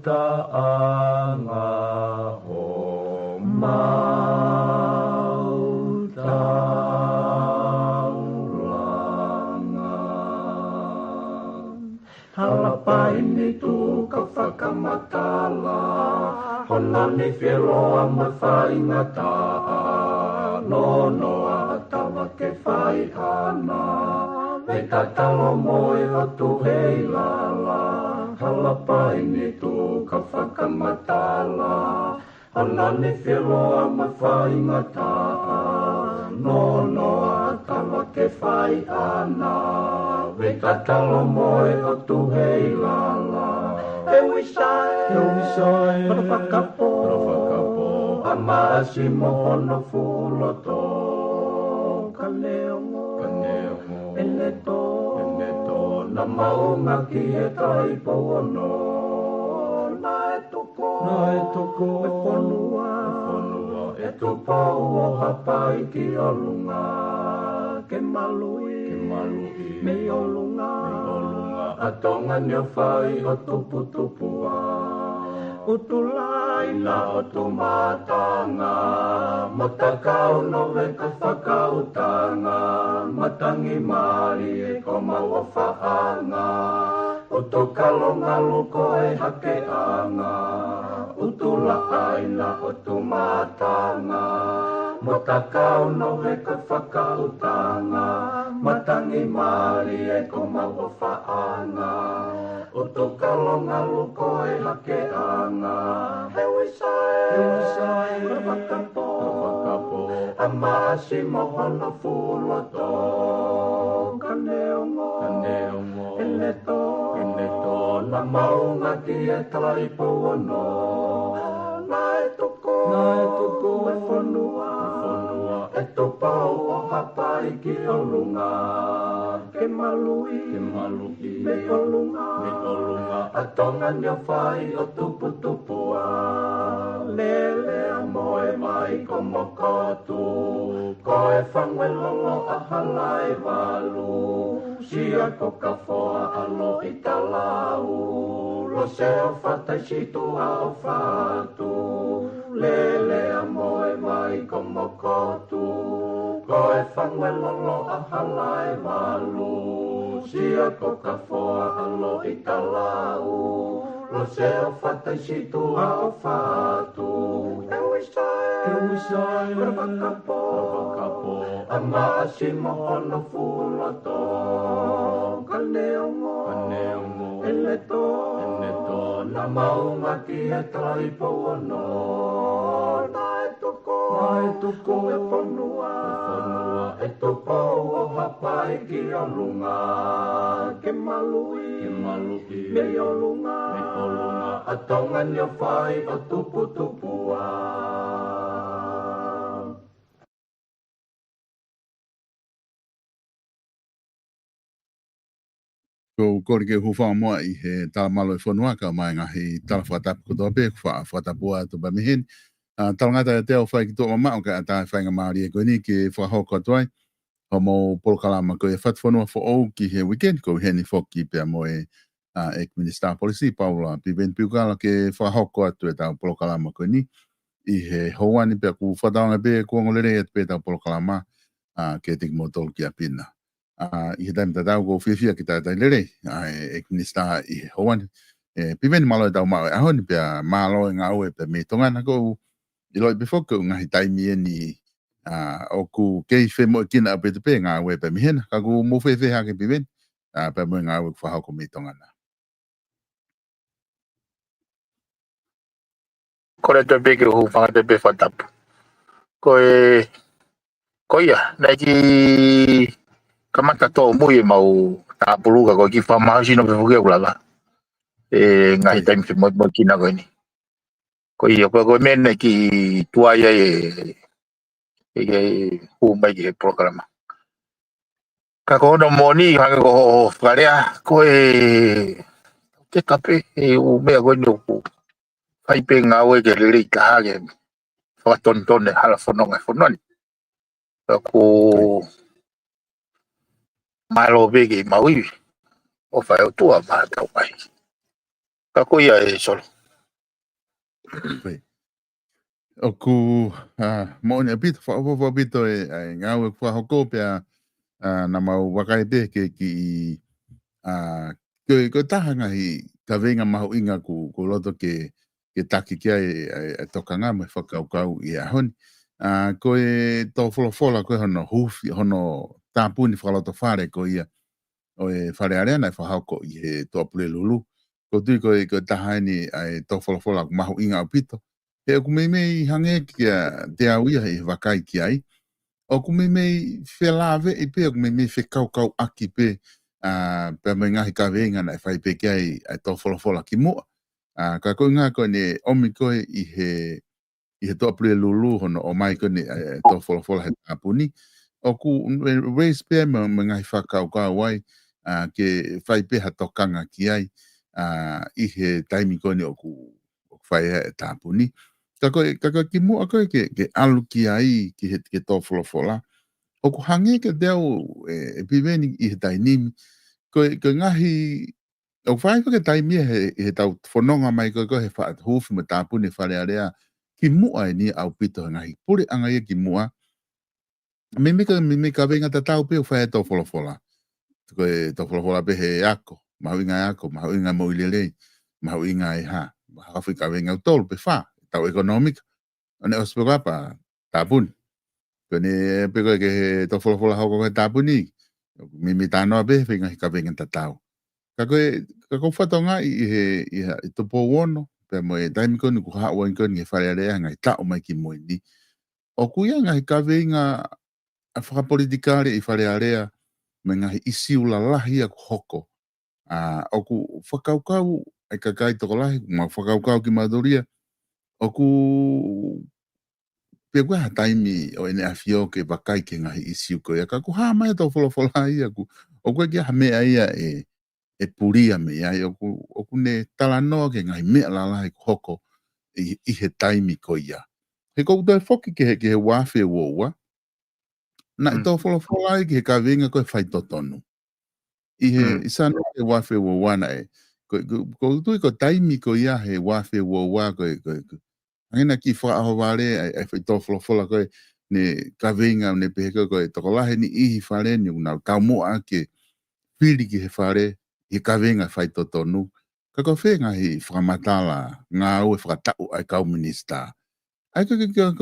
taanga o mautaulanga. Halapai ni tu ka whakamatala, hona ni whiroa ma whaingata, no noa tawa ke whai ana, me tatalo moe o tu hei lala. Halapai ni tu ka whakamatala, hona ni whiroa ma whaingata, no noa tawa ke whai ana, me tatalo moe o tu hei lala. E wisai, para whakapo, a maasi mohono fuloto, ka neongo, eneto, na maunga ki e tai pono, na e toko, e whanua, e tupo o hapai ki o lunga, ke malui, me o lunga, a tonga ni o whai o tupua. Utulai na o tu matanga, matakau no ve ka whakautanga, matangi mari e ko maua whaanga, utukalonga luko e hake anga, utulai na o tu matanga, matakau no ve ka whakautanga, matangi mari e ko maua whaanga, utukalonga luko e hake anga. He wisai, wakapo, a maasi mohono fuloto, ka neongo, eneto, na maunga ki e tai pono, na e toko, e whanua, e topau o hapai ki o lunga, ke malui, me o lunga, a tonga ni o whai o tupua, lele a moe mai ko mokotu, ko e whangelolo a halai walu, sia ko ka whoa alo i talau, lo se o whatai situ a o whatu, lele a moe mai ko mokotu, ko e whangelolo a halai walu, sia ko ka whoa alo i talau, lo se o whatai situ a o whatu. E wisai, wakapo, a maasi mohono fuloto, ka neongo, eneto, na maunga ki e tai pono, na e toko, e whanua, e topau o hapai ki o lunga, ke malui, me o lunga, a tonga ni o whai o tupua. Ko kore ke hufa moa I he tala malo I whanua ka mai ngahi tala whatapu ko toa pe whatapua to ba mihin. Tala ngata te o whai ki toa mama o ka ata whai ngā maari e koe ni ki whahoko atuai. Ho mo polokalama ko e whatwhanua fo au ki he weekend ko he ni whoki pia mo e Minister Policy Paula Piven Piukala ke whahoko atu e tau polokalama koe ni. I he houani pia ku whataonga pe kuangolere e pe tau polokalama ke tiki mo tolu ki a pina. I he taimi tatau ko whiawhia ki tātai lere, Minister I he houani. Piven malo e tau mao e ahoni pia malo e ngā ue pia me tongana ko I loi befoko ngahi taimi e ni o ku kei whe mo kina a pete pe ngā ue pia mihena, ka ku mo whe hake Piven, pia mo ngā ue whahako me tongana. Kore te peke hu whanga te pe whatapu. Ko ia, nei ki kamata tō mui e mau tā puruka ko ki whamahasi no pe whuke ulaga. Ngahi taimi whi mo kina koe ni. Ko ia, ko mene ki tuaia e hu mai ki he programa. Ka kohono moni, hanga ko whakarea, ko te kape e u mea koe ni uku. Hai pe ngā ue ke riri ka hage, whakatontone hala whanonga whanoni. Ko malo bege maui o whai o tua maa tau mai. Ka ko ia e solo. O ku mo ne bit fa bit e ngau e fa hoko pe na mau wakai pe ki ko tahanga hi ka venga mahu inga ku loto ke taki kia e tokanga me whakaukau i a honi. Ko e tō wholofola koe hono hufi, hono tāpuni whakaloto whare ko ia o e whare arena e whahauko i he tō pule lulu. Ko tui ko e tahaini e tō wholofola mahu inga o pito. E ku mei hange kia te au ia e wakai ki ai. O ku mei whelave i pe, o ku mei whekaukau aki pe, pe mai ngahi ka venga na e whai pe kia i tō wholofola ki mua. Ka koe ngā koe ne omi koe i he tō pule lulu hono o mai koe ne tō wholofola he tāpuni. O ku race pe me ngahi whakaukau ai ke whai pe ha tokanga ki ai i he taimi koe ne o ku whai he tāpuni. Ka koe ki mua koe ke alu ki ai ki he tō wholofola. O ku hange ke deo e piveni i he tainimi. Koe ngahi o whai koe taimi he tau whanonga mai koe he wha hufi me tāpuni whare area ki mua e ni au pito ngahi. Puri anga ia ki mua. Me ka venga ta tau pe o whai tō wholofola. Koe tō wholofola pe he ako. Mahu inga ako, mahu inga moilelei, mahu inga e ha. Hawhi ka venga utolu pe wha. Tau ekonomika. Ane o spegapa tāpuni. Kone pe koe ke tō wholofola hau koe tāpuni. Mi tānoa pe venga ka venga ta tau. Ka koe whatonga i tō pō wono. Pe mo e taimi koni ku hawa in koni e whare area ngai tau mai ki moi ni. O kuia ngai ka venga a whakapolitikare i whare area me ngai isi ula lahi a hoko. O ku whakaukau e ka kai toko lahi, ma whakaukau ki madoria. O ku pe kua taimi o ene a fio ke wakai ke ngai isi uko ia. Ka ku haa mai tau wholofola ia ku. O kua kia hamea ia e puria me ia. O ku ne talanoa ke ngai mea lalahi hoko i he taimi ko ia. He kou toi whoki ke he wafe woua. Na i tau wholofola i ke he ka venga koe whai totonu. I he isano ke wafe woua na e. Ko tui ko taimi ko ia he wafe woua koe. Angina ki whaaho wale e whai tau wholofola koe ne ka venga ne peheka koe tokolahe ni ihi whare ni unau tau moa ke pili ki he whare i ka venga whai totonu. Ka ko whenga hi whakamatala ngā au e whakatau ai kau minista. Ai ko whenga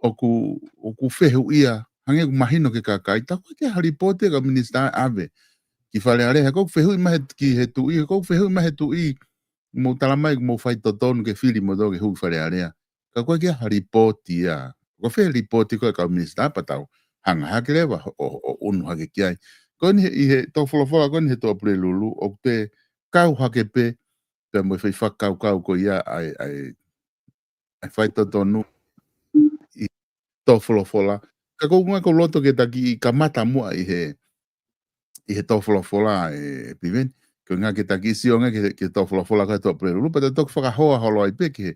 oku whehu ia hange ku mahino ke kakai ta ko ke haripote ka minista ave ki whare are ko whehu i mahe ki he tui ko whehu i mahe tui mo talamai mo whai totonu ke whiri mo do ke hu whare are ka ko ke haripoti ia ko whe ripoti ko ka minista patau hanga hake lewa o unu hake ki ai ko ni he to wholofola ko ni he to pule lulu o te kau hake pe te mo whai whakau ko ia ai whai totonu i to wholofola ka kounga ko loto ke taki ka mata mua i he to wholofola e piven ko ngā ke taki si o ngā ke to wholofola ka to pule lulu pa te tok whakahoa holo ai pe ke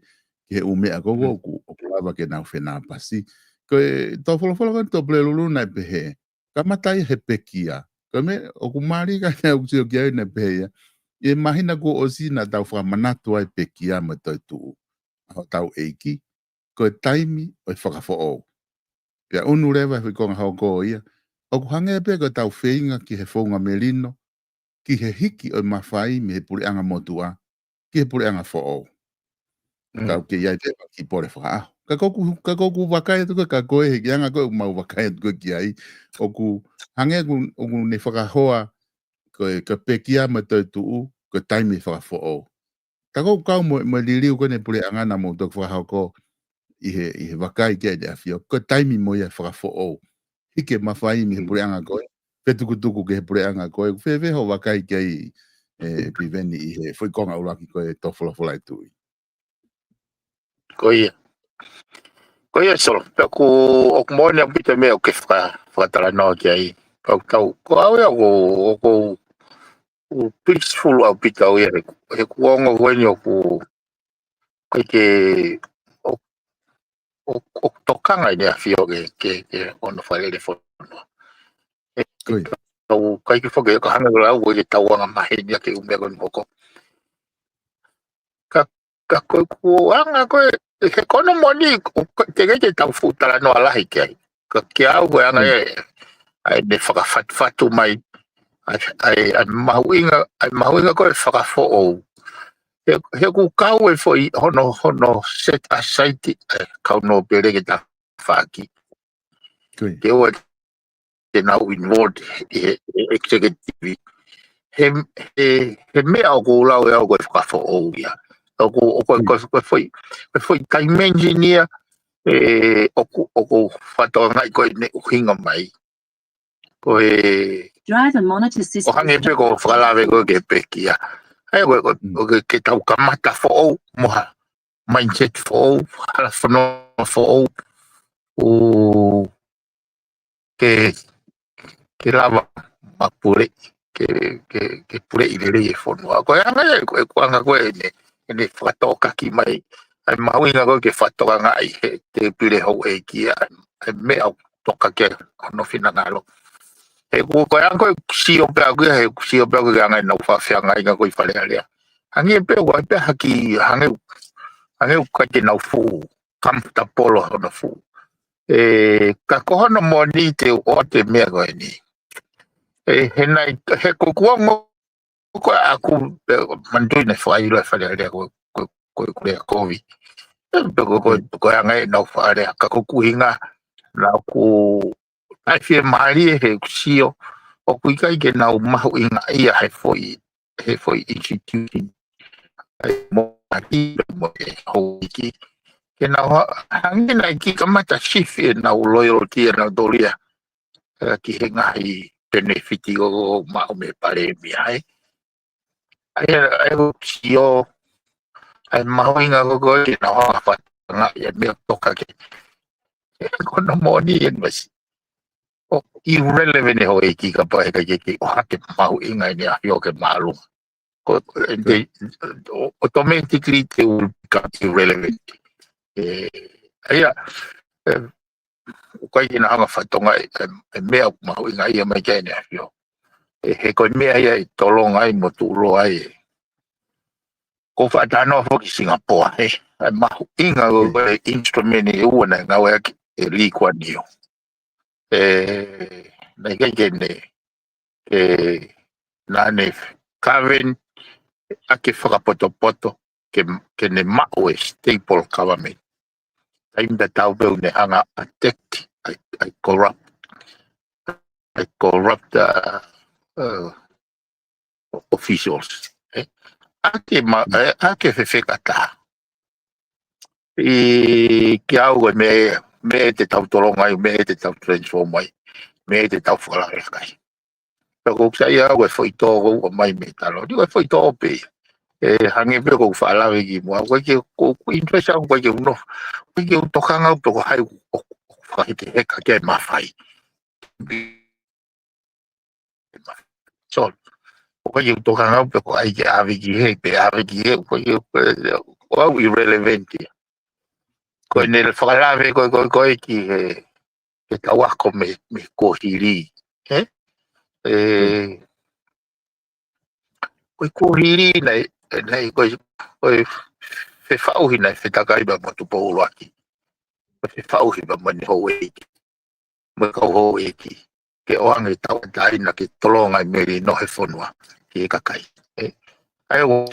umea koko o lava ke nau whenā pasi ko to wholofola ka to pule lulu nai pe he ka mata i he pekia ko me o kumari ka nea uksio ki ai nai pe he e mahina ko o si na tau whamanatu ai pekia ma toi tuu a tau eiki ko taimi o i whakafo o. Pia unu rewa hui konga hao ko ia. O ku hange pe ko tau wheinga ki he whaunga melino, ki he hiki o i mawhai me he pureanga motua, ki he pureanga fo o. Tau ke iai pepa ki pore whakaaho. Ka koku wakai tuka ka koe he ki anga koe mau wakai tuka ki ai. O ku hange o ku ne whakahoa ko ka pekia ma toi tuu, ko taimi whakafo o. Ka koku kau mo liriu ko ne pureanga na mo tuk whakahau ko i he wakai kia de afio ko taimi mo ia whakafo o hike mawhai mi he pureanga koe petukutuku ke he pureanga koe whewe ho wakai kia i piveni i he whikonga uraki koe to wholofola i tui Koia solo ku o kumone ang pita me o ke whakatala no kia i tau ko awe o peaceful au pita o ia he kuongo hueni o ku koe ke o tokanga i nea fio ke ono whalele whono. tau kai ki whake ka hanga lau o ke tau anga mahe ni ake umea koe moko. Ka koe kuanga koe, he kono moni, te kei te tau futala no alahi ki ai. Ka ki au koe anga ai ne whakawhatu mai, ai mahuinga koe whakafo ou. He ku kau e foi hono set aside kau no pere ke ta whaki. Ke oa te nau involved executive. He mea o ko lau e au koe whakafo ou ia. O koe foi time engineer o ko whatoa ngai koe ne uhinga mai. Koe Drive and monitor system. o hange pe ko whakalawe koe ke pekia. Ai koe ke tau kamata fo ou moha. Mindset fo ou, hala whanoa fo ou. O ke lava mapure ke pure i lere e whanua. Koe anga e kuanga koe ne whatoka ki mai. Ai mawinga koe ke whatoka ngai te pire hou e kia. Ai mea toka ke ono whina ngalo. He koe anga koe sio pea koe he sio pea koe anga e nau whawhianga inga koe whalea lea. Hangi e pea koe pea haki hangi koe te nau fu kamta polo hono fu. Ka kohono mo ni te o te mea koe ni. He nai, he kukuango koe aku mandui nei whaira e whare area koe kurea kovi. Koe angai nau whare ka kukuhinga nau ku ai maari e he kusio o kuikai ke nau mahu inga ia he foi institution mo aki mo e hou iki. Ke nau hangi nai ki kamata shifi e nau loyalty e nau doria ki he ngahi benefiti o mao me pare mi ai. Ai sio ai mau inga go ki na ha fa nga ya me toka ke. Kono moni en mas. O irrelevant ho e ki ka pa ka ke o ha ke mau inga ni a yo ke malu. Ko automatically they will become irrelevant. Ai ko ina hanga fatonga e mea mau inga ia mai ke ni a yo. He ko mea ia I tolonga ai mo tulo ai. Ko whaatanoa fo ki Singapore he. Ai mahu inga o instrument e uana ngau e Lee Kuan Yew. Nei kai kene nane Karen ake whakapoto ke ne mao e staple government. Taim da tau beu ne hanga attacked, I corrupt officials. Ake whewhekata. Ki au me te tau torongai, me te tau transformai, me te tau whakalarekai. Pero kuk sa ia au e whaitoro o mai me talo. Di koe whaitoro pe. Hange pe kuk whaalawe ki mua. Koe ke interest au koe ke uno. Koe ke utokanga au toko hai whakite heka kia mawhai. So, koe ke utokanga au toko ai ke awe ki he, pe awe ki he, koe ke au irrelevant ia. Koe ne whakalawe koe ki he tawako me kohiri. Koe kohiri nei koe whewhauhi nei whetakai ba motu paulo aki. Koe whewhauhi ba mani hou eiki. Moe kau hou eiki. Ke oange tau taina ke tolonga I meri no he whanua. Ki e kakai. Ai o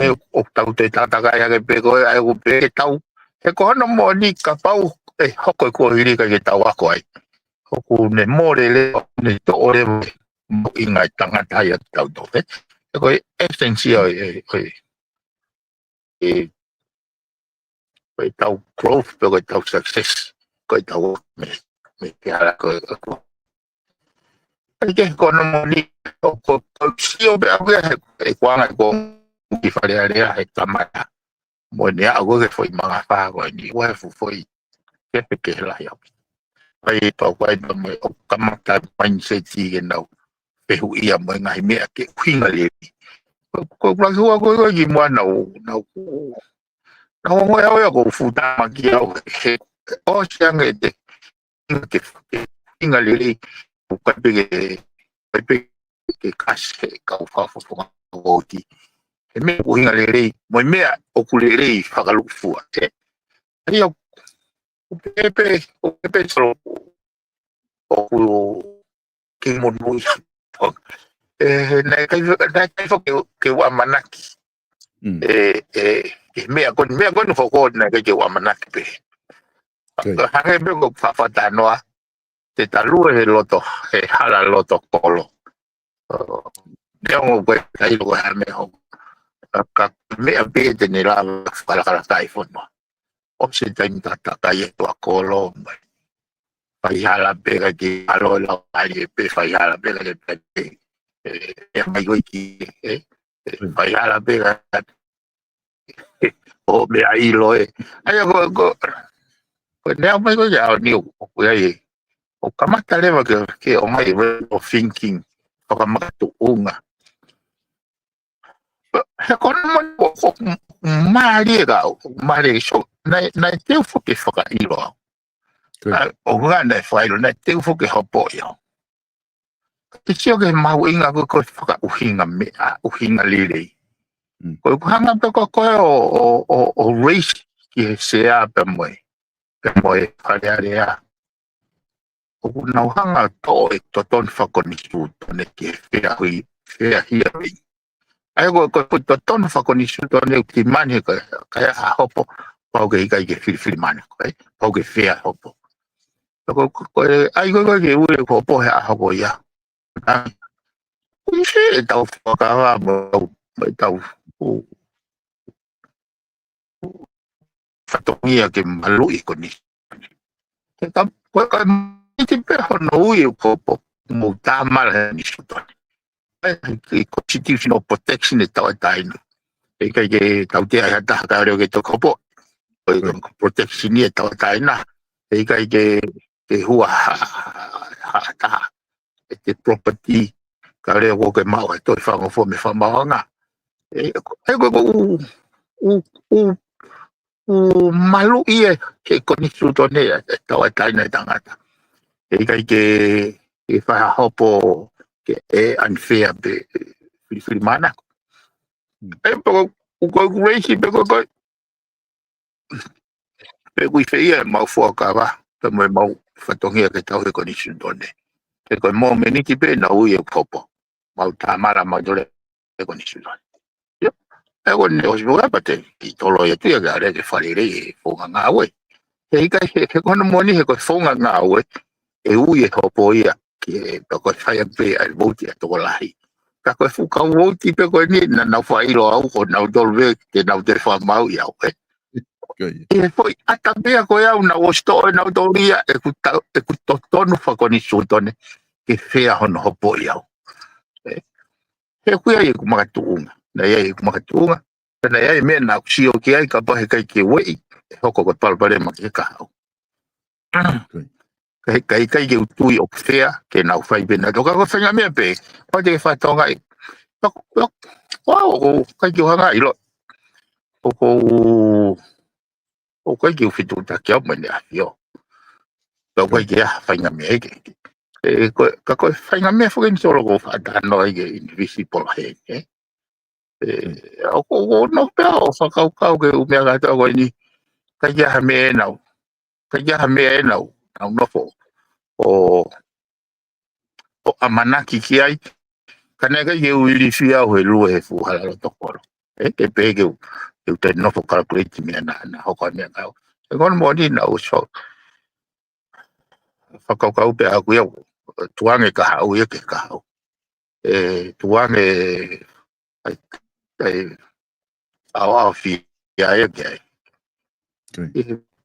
tau te tatakai ake pe koe, ai o pe ke tau. He kohana mo ni ka pau hoko e kohiri ka ke tau ako ai. Hoku ne more le ne to ore mo inga tangata ia tau tope. E koe essensia koe tau growth, pe koe tau success. Koe tau me ke hala koe ako. Ke kono mo ni ko sio be agu e kwanga ko ki fale area he tamata. Mo ne agu ke foi manga fa ko ni wa foi ke la ya. Ai pa kwai mo kamata mindset ki no. Pehu ia mo ngai me ke kwinga le. Ko pra ko ki mo na mo ya ko futa ma ki au. O siang e ke kwinga le ko pe ke kase ka ufafonga voti e me uhinga lelei mo mea o kulelei whakalufua te ia o pepe solo o ke monui na kai ke wa manaki mea kon foko na ke wa manaki pe ha be ko fa noa te talua he loto he hala loto kolo Neo ko kai lo ha me ho ka me a pe te ne la kala tai fono o se tai ta kai to kolo fai hala pega ki alo la ai pe fai hala pega ke e mai go ki fai hala pega o me ai lo ai go neo mai go ya ni o ai o kamata leva ke o mai o thinking o kamata unga he kono mo mari so na te fo ke foka ilo o ngana fai lo na te fo ke hopo yo te sio ke mau inga ko foka uhinga me uhinga lele ko hanga pe ko o race ki se a pe moi fai area o na hanga to ton fa con su ne ke fea hia ai go to ton fa con su ne ti mani ka hopo pau ke fil mani pau ke fea hopo ko ai go ke u hopo ha hopo ya se tau fa ka mo tau fa to ia ke malu I con ni ta ko ti pe no u hopo mo ta mal ni su constitutional protection e tau taino e kai ke tau te ai hata ka reo ke to kopo protection e tau taina e kai ke hua ta te property ka reo ko ke mau e to whango fo me whamanga e ko u malu I e konisu tone e tau taina e tangata e kai ke whaha hopo ke e unfair be Filimana. Pero ko reisi pe ko feia mau foka ba. Pe mo mau fatongia ke tau ko ni sundone. Ke ko mo meni ki pe na u e popo. Mau tamara mau dole ko ni sundone. Yo. E ko ne os boga pate. I tolo ya tia ga re ke falire fonga ngawe. E ka ko no moni ko fonga ngawe. E u e popo ia ke ko fai pe al boti to lahi. Ka koe fuka woti pe koe ni na nau whairo au ko nau dolwe ke nau te whamau I au e foi ata mea koe au nau osto e nau doria e ku totonu whakoni sutone ke whea hono hopo I au he kuia I ku makatuunga na ia I ku makatuunga na ia I mea nau sio ki ai ka pahe kai ke wei e hoko ko palpare ma ke kahau kai ke utui o whea ke nau whai bena toka ko whenga mea pe pa te whatonga I wow kai ki hanga I lo o kai ki fitu ta kia mene a yo o kai ki whainga mea ke ka koe whainga mea whakin solo ko whaatano I ke invisible he o no pea o whakaukau ke umea kata koe ni kai ki ha mea nau kai ki ha mea nau nau nofo o amanaki ki ai kana kai ke uiri fia o he lue he fuhala lo tokoro ke pege eu te nofo calculate me na hoko me ngau e kon mo ni na uso whakaukau pe aku ia tuange ka hau ia ke ka hau tuange ai au fi ia ia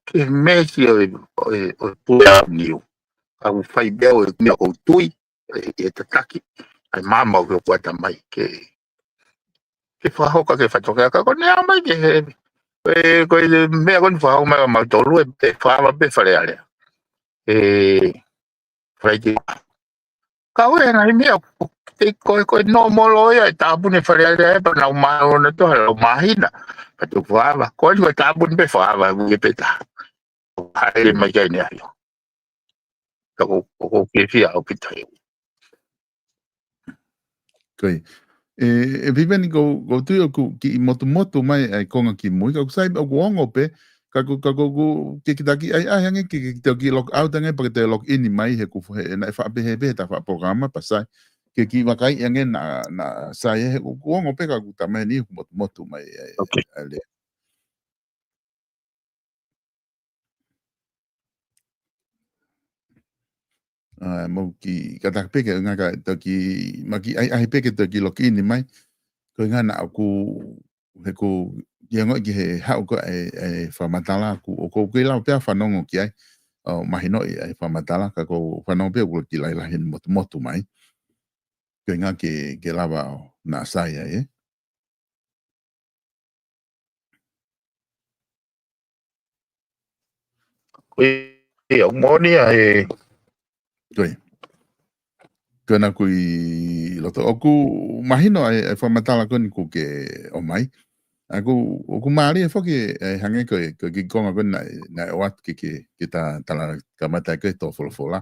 ke mesi o pua niu au fai beo e mea o tui e tataki ai mama o kuata mai ke whahoka ke whatoka ka kone a mai ke ko mea kon whahau mai ma tolu e whaama pe whare alea whai te ka ue ngai mea ko no molo ia e tāpune whare alea e pa nau mao na toha lau mahina pa tu whaama ko ni tāpune pe whaama uke peta haere mai kai nea yo ka ko ke fia o pita yo Koi. Viveni go tui ku ki motu mai ai konga ki mui, ka sai o ongo pe, ka ku ki taki ai hange ki ki log out ngai pa te log in mai he ku he na fa be ta fa programa pa sai. Ki wakai yange na sai he ku ongo pe ka ku tamai ni motu mai Okay. ale. Mo ki kata peke nga ka taki maki ai peke taki log in mai. Ko nga na ku he ku yengo ki he hau ko e whamatala ku o ko kila pia whanongo ki ai o mahino e whamatala ka ko whanongo pia ku ki lai lahi motu mai ko nga ke lawa na sai ai Ông mô ni ai ko na ku i loto o ku mahino e whamatala ko ni ku ke o mai Aku mari e foki hange ko ki konga ko na wat ki ta tala kamata ko to fola.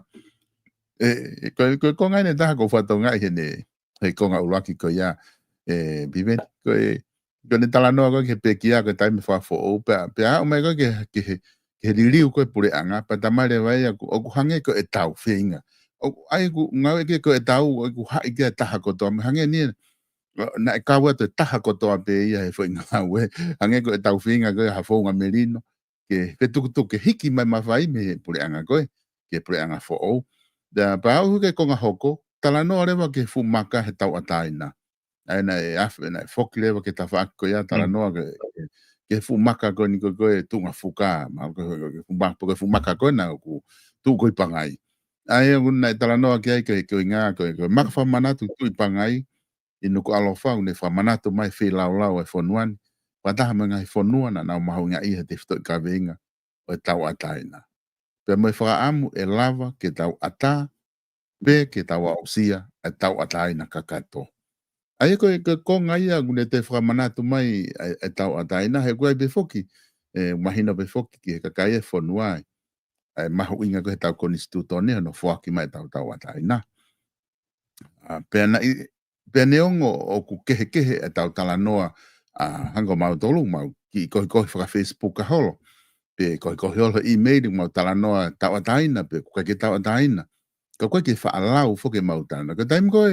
Ko konga ne ta ko fato ngai he konga ulaki ko ya vive ko ne tala no ko ke pekia ko tai me fa fo o pe a me ko ke riliu ko pure anga pa tamale vai ko hange ko e tau finga. Ai ku ngau ke ko e tau ku ha ke ta ko to hange ni na ka wa te taha ko toa pe ia he foi nga we ange ko tau finga ko ha fo nga merino ke tu ke hiki mai mawai me pure anga ko ke pure anga fo o da pa u ke ko nga hoko tala no re ke fu maka he tau ataina ai na e af na fo ke le ke ta fa ko ya tala no ke fu maka ko ni ko tu nga fuka ma ko fu maka ko na ku tu ko pangai ai un tala no ke nga ko maka fa mana tu pangai inu ko alofa une fa manato mai fe lau e fonuan wata hanga e fonua na mahu nga i te fito ka venga o tau ataina pe mai fa amu e lava ke tau ata pe ke tau ausia e tau ataina kakato ai ko ko nga ia une te fa manato mai e tau ataina he ko be foki mahina be foki ke kakai e fonua e mahu inga ko tau konstituto ne no foki mai tau ataina pena peneongo o ku kehe e tau tala noa hango mau tolu mau ki ko fra Facebook ka holo pe ko holo email mau tala noa tau ataina pe ku ke tau ataina ko ke fa alau fo ke mau tana ko time ko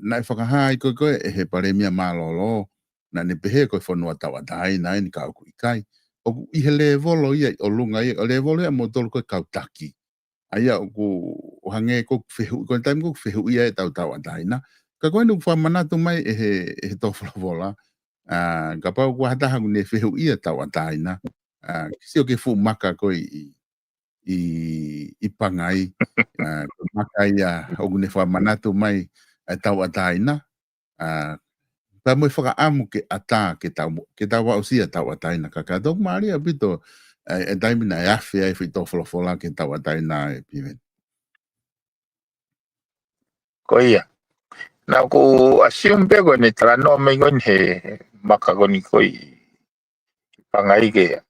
na fa hai ko e he pare mia malolo na ne pehe ko fo noa tau ataina ni ka ku kai o i he levolo ia o lunga ia o levolo ia mo tolu ko kautaki aia ku hange ko fehu ko time ko fehu ia tau ataina ka koe nuk whamanatu mai e tofolovola. Ka pau kua hataha ne whehu ia tau ataina. Kisi o ke fu maka koe i pangai. Maka ia o ne whamanatu mai e tau ataina. Pa moe whaka amu ke ata ke tau wausia tau ataina. Ka katok maari a pito e taimina e awhia e whi tofolovola ke tau ataina e pimen. Ko ia. Na ko assume pe ko ni tala no me ngon he maka ko ni ko pangai ke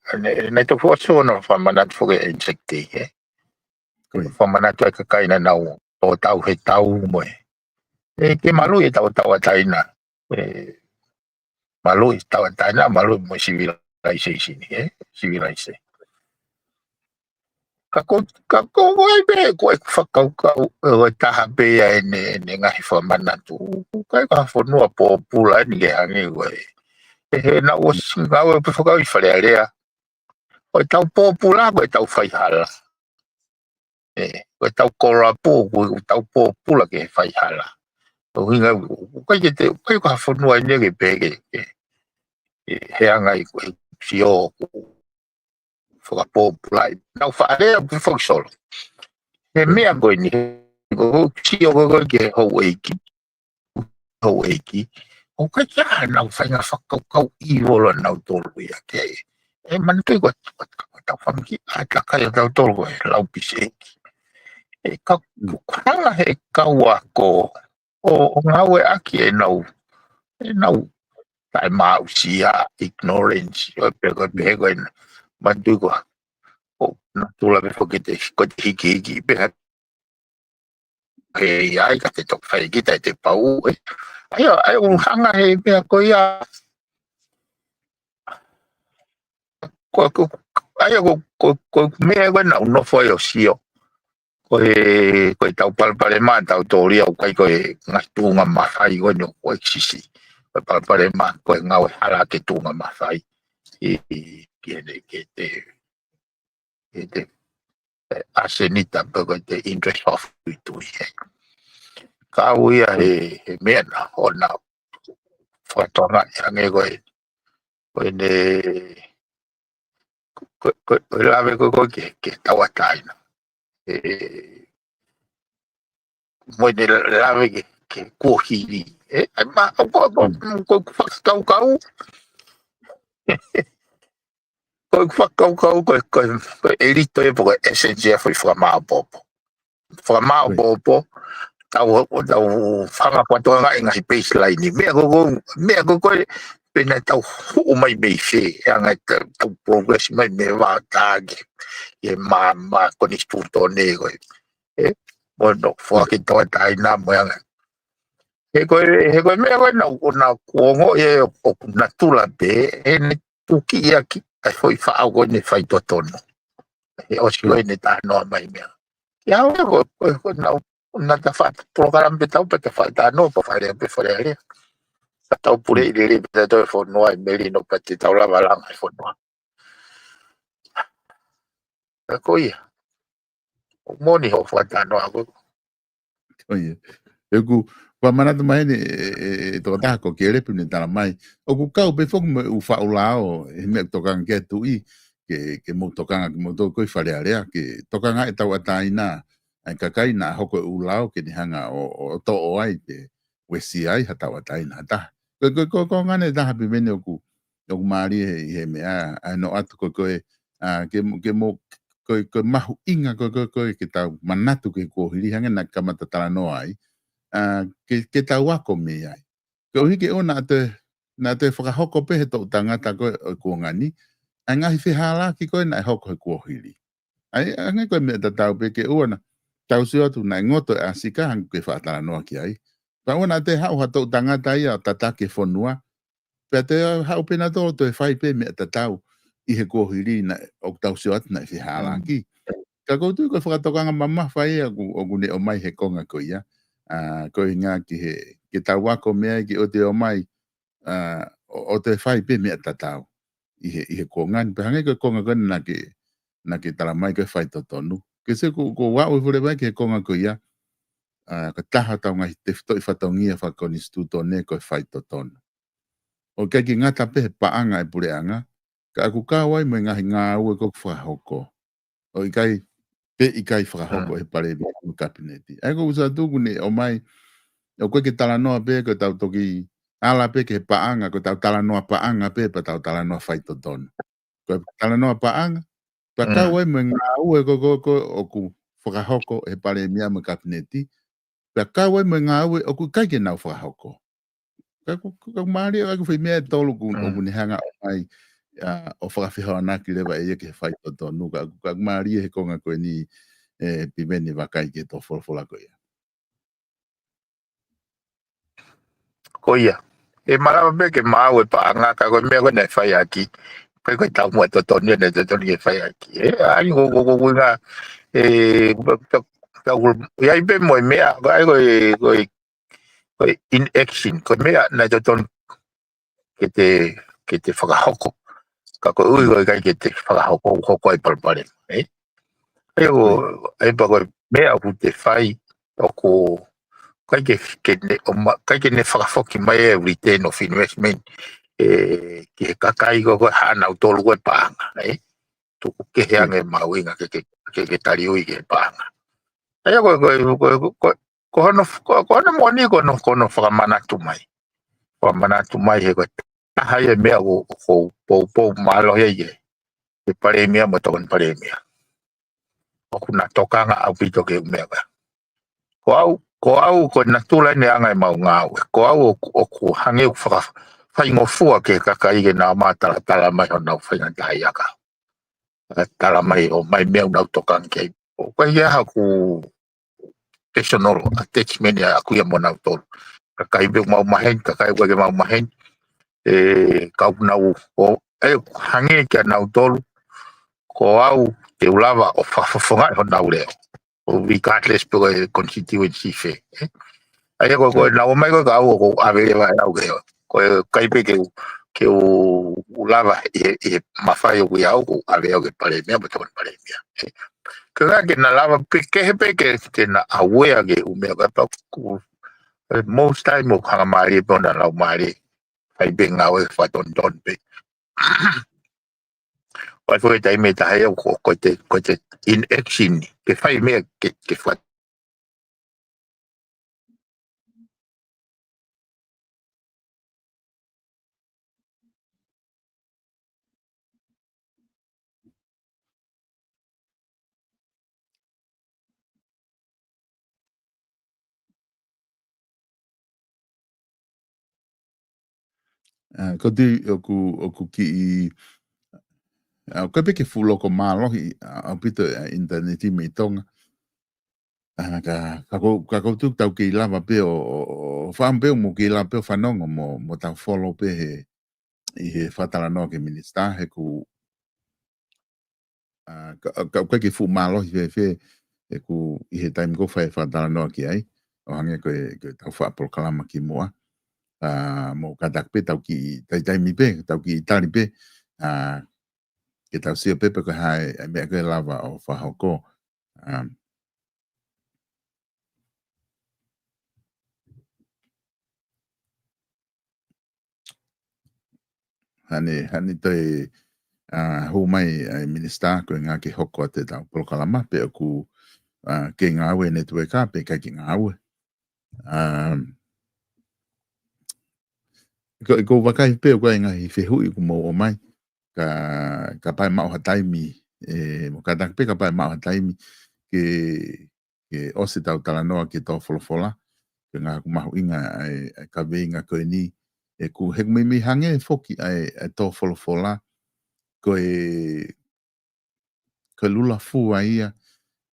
na to fo so no fa manat fo ke insekte he fa manat ka kai na nau o tau he tau mo ke malu e tau ataina malu tau ataina malu mo civilization he civilization kako ai be ko fa kau o ta be ya ne nga fa manatu kai ka fo no po pula ni ke ange ko na o singa o pe foka i fale alea o tau popula ko tau fai hala o tau kora po ko tau popula ke fai hala o hinga ko ke ka fo no ai ne ke pege he anga i ko sio foka popula na fa alea pe foka solo he me a go ni ko sio ko ke ho eiki o ka ja na fa nga fa kau i volo na tolu ya ke man tu ko ta fam ki ata ka ya tolu ko lau pise ka kala he kaua ko o ngawe aki nau tai mau sia ignorance o pe ko man tu ko o na tu la be fo ke te ko hiki pe he ai ka te tok whai ki te pau ai o hanga he mea ko ia ai ko mea ko na no foi o sio ko tau palpare ma tau tori au kai ko ngai tunga mahai ko no ko sisi ko palpare ma ko ngau hala ke tunga mahai ke te asenita ko te interest of tu ka uia he mea na ona whatonga yang ko ne ko lave ko ke tawataina mo ne lave ke kuhiri ma ko whakakau ko elito e po SNCF foi whamao popo tau whanga patonga inga hi baseline mea ko pena tau o mai mei fe anga tau progress mai me va tag e ma ko ni stuto nego bueno fo que to tai na mo anga he ko me na ko o na tula be en tu ki aki ai foi fa algo ne fai to tono e o si ne ta no mai me ya ko na ta fa program be tau pe fa ta no po fa pe fa tau pure i riri pita toi whanua i meri no pati tau lava langa i whanua. Ko ia. O moni ho whatano ako. Oye. Eku pamanatu mai ne to ta ko kere pune tala mai. O ku kau pe foku me u fa ulao e me tokang ke tu i ke mo tokanga ke mo to ko fare area ke tokanga e tau ataina ai kakai na hoko ulao ke ni hanga o to o ai te wesi ai hata ataina ta. Ko ngane ta happy mene ku mari he me a no atu ko ke mo ko mahu inga ko ke tau manatu ke ko hiri hanga na kamata tala no ai ke tau ako me ai ko hike ona na te whakahoko pe he tau tangata ko ngani ai ngahi whihala ki koe na hoko he ko hiri ai angai koe me tau pe ke ona tau si atu na ngoto a sika hang ke whaatala noa ki ai pa ona te hau ha tau tangata ia tata ke whanua pe te hau pena tō to e whai pe me tatau i he ko hiri na o tau si atu na whihala ki ka koutu ko whakatokanga mama whai o gune o mai he konga ko ia ko i ngā ki he ke tau wako mea ki o te o mai o te whai pe mea tatau i he kongan pe hangai ko konga kona na ke tala mai ko whai totonu ke se ko wau i fure mai ki he konga ko ia ka taha tau ngai te whito i whatongia whakoni stuto ne ko whai totonu o kai ki ngata pe he paanga e pureanga ka aku kawai mo ngahi ngā ue ko whahoko o i kai pe i kai whakahoko he pare mo kabineti. Ai ko usa tuku ne o mai, o koe ke tala noa pe ko tau toki ala pe ke paanga, ko tau tala noa paanga pe pa tau tala noa whai totono. Ko tala noa paanga, pa kau ai mo ngā ue ko o ku whakahoko he pare mia mo kabineti, pa kau ai mo ngā ue o ku kai ke nau whakahoko. Ka maari o ku whi mea tolu ku o ku ni hanga o mai, o whakawhihoa naki lewa e ke whai totono, ka maari he konga koe ni pimeni wakai ke to folfola ko ia. Ko ia. E marama me ke mau e paanga ka ko me ko nei whai aki. Ko tau mo to tonu ne to tonu ke whai aki. Ai go nga ia i be mo mea ko in action ko mea na to tonu ke te whakahoko. Ka ko ui ko kai ke te whakahoko hoko ai palpare. Ai pa ko mea ku te whai o ko kai ke ne whakafoki mai e return of investment ki he kakai ko hana o tolu koe paanga tuku ke heange mauinga ke tari ui ke paanga ai ko hono moni kono whakamanatu mai he koe tahai e mea ko malo he e pare mea mo tokon pare mea oku na tokanga au pito ke mea ko au ko na tula ne anga mau ngau ko au o ku hange u fai ngofua ke kakai ke na mata tala mai ona fai na taiaka tala mai o mai meu na tokan ke o ko ia ku personal attachment ya aku ya mona tol kakai be mau mahen kakai wa mau mahen kau nau o hange kia nau tol ko au te ulava o fafonga ho nau le o regardless pe constituency fe ai ko nau mai ko au ko ave va nau ko kai pe ke o ulava e mafai o ya o ave o ke pare me beton pare me que na lava que te na awea que o meu pa most time mo hanga mari po na lau mari ai be nga o fa don pe o foi tai me tai o ko te in action que fai me que fa Ko tu oku ki ko pe ke fulo ko malo a pito internet me tonga ka ko tu tau ki lava pe o fa pe mo ki la pe fa no mo ta follow pe he fatala no ke minister he ku ka ke fu malo fe e ku I he time go fa fatala no ki ai o hange ko tau fa proclama ki moa mo kadak pe tau ki tai mi pe tau ki tali pe ke tau sia pe ko hai me ko lava o fa hoko hani te ho mai minister ko nga ke hoko te tau proclama pe ku ke ngā we network pe ka ki ngā we ko wakai pe ko nga I fe hui ko mo o mai ka pai mau hatai mi mo ka dak pe ka pai mau hatai mi ke o se tau tala noa ke tau folofola ke ngā kumahu inga ka veinga ko ni ku hek mi hange foki tau folofola ko ko lula fu ia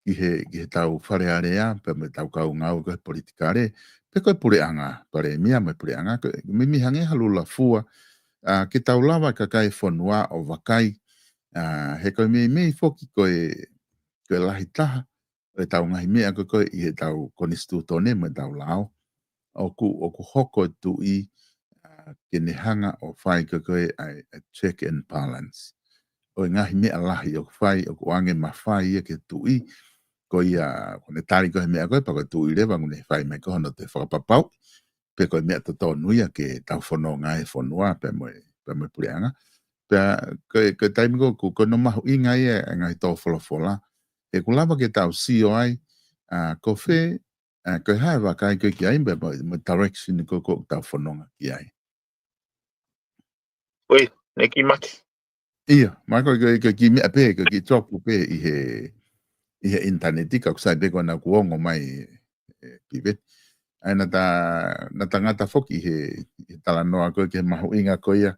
ki he tau whare area pe me tau kau ngau ko politikare pe ko pure anga pare mia me pure anga ko mi hange halula fua ki tau lava ka kai fonua o wakai he ko mi foki ko lahi taha e tau ngahi mea ko I he tau konistu tone me tau lao o ku hoko tu I ke ne hanga o whai ko a check and balance o ngahi mea lahi o whai o ku ange ma whai ke tu I ko ia ko ne tari ko mea ko pa ko tu I le bangu ne whai me ko hono te whakapapau pe ko mea to tonu ia ke tau whono ngai whonua pe mo pureanga pe ko taimi ko no mahu I ngai ngai tau wholofola e ku lava ke tau sio ai ko fe ko hai wa kai ko ki ai be mo direction ko tau whanonga ki ai oi neki maki ia ma ko ki me pe ko ki topu pe I he internet ka ko sai be ko na kuongo mai pive ai na ngata foki he tala noa ko ke mahu inga ko ia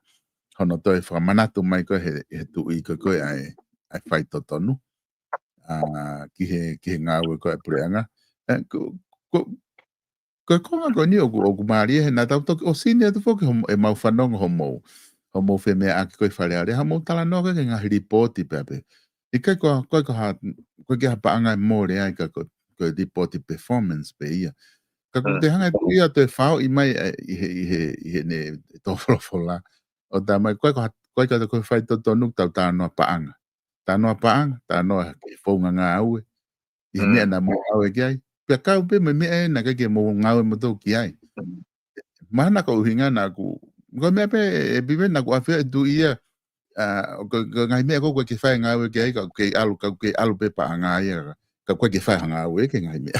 hono toi whamanatu mai ko he tu I ko ai whai totonu ki he ngāwe ko e pureanga ko konga ko ni o maari he na tau toki o sini atu foki e mau whanonga homo whe mea aki ko I whare are ha mau tala noa ke ngahi ripoti pepe I kai ko ke hapa anga more ai ka ko ripoti performance pe ia ka ko te hanga tu ia te whao I mai I he ne to wholofola o ta mai ko ka ko whai totonu tau tānoa paanga tānoa paanga tānoa ke whaunga ngā aue I mea na mo aue ki ai pe kau pe me mea na ke mo ngau mo to ki ai mana ko hinga na ku ko me pe e bibe na ku afa du ia ko ngai me ko ke fa ngau ki ai ke alu pe pa nga ia ka ko ke fa ngau ke ngai me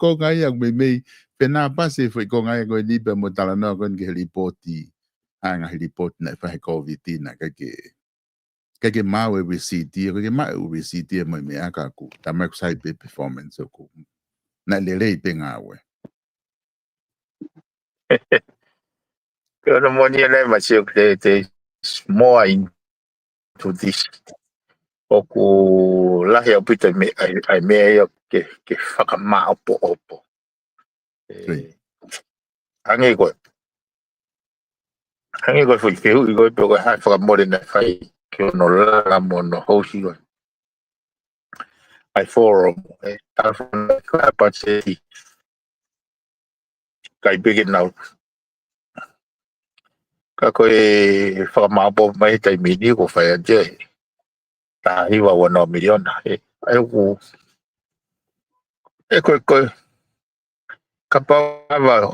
ko ngai ang me pe na pa se foi ko ngai ko ni pe mo tala no ko ke reporti anga report na fa COVID na ke mau e receipt ko ke mau receipt mo me aka ku ta mai sai pe performance ko na le pe ngawe ke no moni le ma se te more into this o ku lahi au pita ai me ke whakamā opo. Hangi koe fui ke hui koe pe koe hai whakamore na whai ke ono langa mo no housi koe. Ai forum, tāwhana kai pāteti kai bege nau. Ka koe whakamā opo mai tai mini ko whai anje. Tā hiwa wana miliona. Ai ku koe ka pawa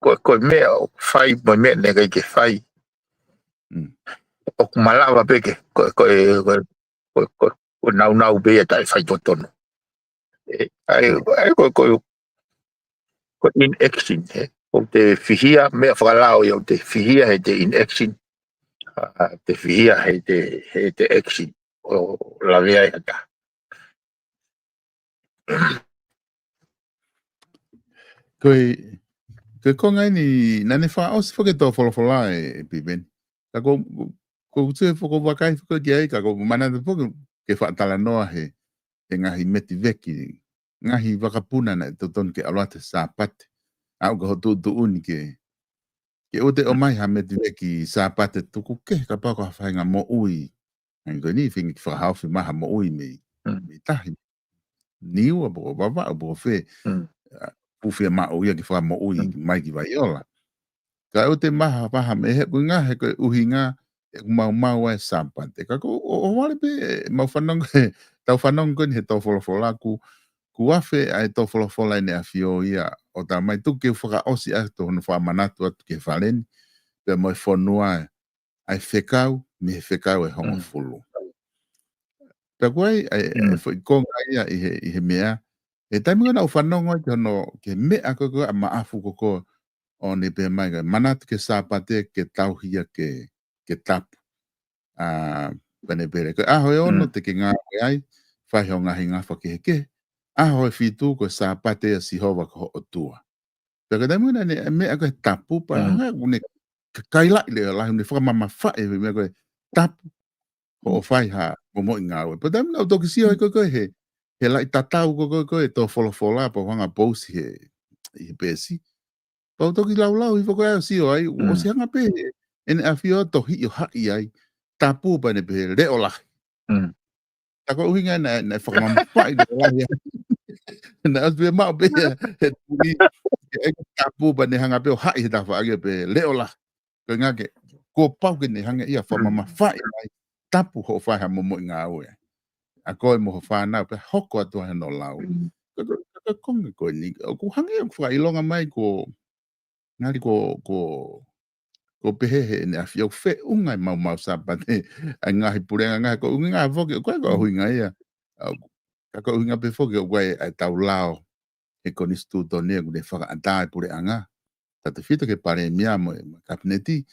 koe mea whai mo mea ne kai ke whai. O kumalawa peke koe nau bea tai whai totono. Ai koe in action. O te whihia mea whakalao i o te whihia he te in action. Te whihia he te action. O lawea i hata. Koe kongai ni nane wha os whake tō wholawhola pipen. Ka ko tue whako wakai whako ki ai, ka ko mana te whako ke whaatala noa he ngahi meti veki. Ngahi wakapuna na toton ke aluate sāpate. Au ka hotu uni ke o te o mai ha meti veki sāpate tuku ke ka pako hawhainga mo ui. Ngai koe ni whingi ki whakahawhi maha mo ui me tahi. Niua boko wawa boko whe. Pufia ma o ia ki wha mo ui mai ki vai ola. Ka o te maha paha me he kui ngā he koe uhi ngā e mau e sāpate. Ka ko o wale pe mau whanong tau whanong koe ni he tau wholofola ku afe ai tau wholofola i ne a whio ia o ta mai tuke whaka osi a to hono wha manatu atu ke whaleni pe moi whanua ai whekau me he whekau e hongo fulu. Pe koe ai whakonga ia i he mea e taimi ngana o whanongo ki hono ke mea koko a maafu koko o ne pe mai ka manatu ke sāpate ke tauhia ke tapu. Pene pere. Ko aho e ono te ke ngā ai whahi o ngahi ngā whakeheke. Aho e whitu ko sāpate a sihova ko o tua. Peka taimi ngana ne mea koe tapu pa hanga kune kailai leo lahi ne whakamama whae mea koe tapu ko o whai ha momo i ngā ue. Pa taimi ngā o toki sio e koe he lai tatau koe tō wholofola pa whanga pousi he pēsi. Pau toki lau i whako au sio ai, o si hanga pē, ene a whio tohi i o hai ai, tapu pa ne pē reo lahi. Tako uhinga na whakamama whai reo lahi. Na as pē mao pē, he tui, e tapu pa ne hanga pē o hai he tawha agi pē reo lahi. Koe ngā ke, ko pau ke ne hanga ia whamama whai ai, tapu ho whai ha momo i ngā ue. A koe mo ho whanau, pe hoko atu he no lau. Ka konga koe ni, ko hangi o whai ilonga mai ko, ngari ko pehehe ne a whiau whe ungai mau sāpate, ai ngahi purenga ngahi ko unga ngā whoki, koe ko hui ngai ia. Ka ko unga pe whoki o koe ai tau lao, he ko nistu to nea kune whaka antai pureanga. Tata whito ke pare mea mo e kapineti,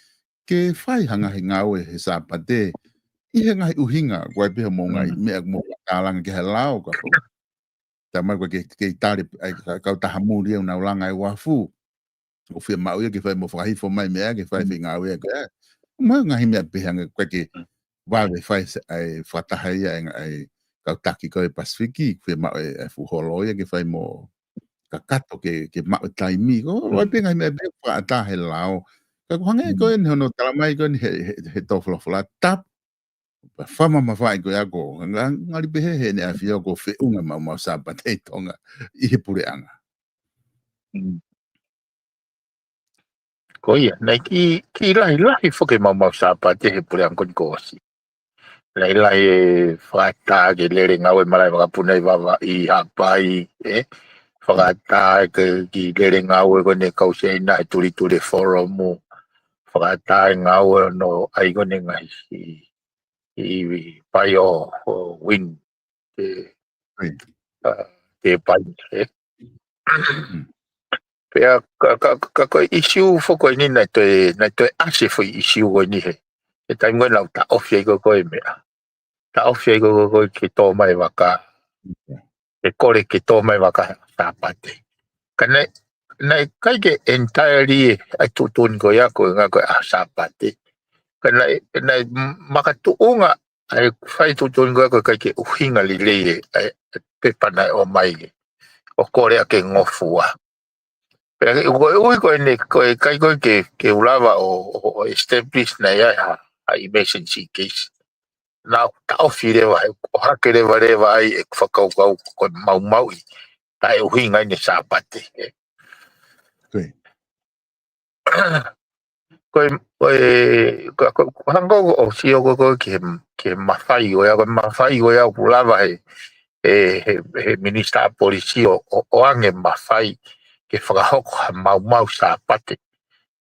ke whai hangahi ngā ue he sāpate, I he ngahi uhinga, koe pehe mo ngai, mea mo kālanga ke he lao ka po. Ta mai koe ke tare, kau taha muri au nau langa e wafu. O whia mau ia ke whai mo whakahifo mai mea, ke whai whi ngā ue koe. Mai ngahi mea pehe anga koe ke wawe whai ai whataha ia ai kau taki koe Pasifiki, whia mau e fuholo ia ke whai mo kakato ke mau taimi. Koe pehe ngahi mea pehe whaatahe lao. Ka kuhange koe ni hono talamai koe ni he tofolofola tap. Whama mawhai koe ako, ngari pehe he ne a whio ko whiunga mau sāpate tonga I he pureanga. Ko ia, nei ki lahi whoke mau sāpate he pureanga koni kōsi. Lai e whakata ke lere ngau e marai wakapunei wawa I hapai, whakata ki lere ngau e kone kauseina e turi forumu, whakata e ngau e no ai kone ngai I pai o win te pai pea ka koe issue whoko ni nei toi ase fo issue ko ni he e tai ngoi lau ta ofia ko koe mea ta ofia ko koe ke tō mai waka e kore ke tō mai waka tāpate ka nei kai ke entirely ai tutun ko ia ko ngā koe sāpate ka nei makatuunga ai fai tu tonga ko kai ke uhinga li le ai pe pana o mai o kore ke ngofua pe ko ne ko kai ko ke ulava o establish na ya a emergency case na ta ofire wa o hakere va ai e fakau ko mau tai uhinga ni sapate ko hango o sio ko ke mafai o ya mafai o ya ulava he minister polisi o ange mafai ke whakahoko mau sa pate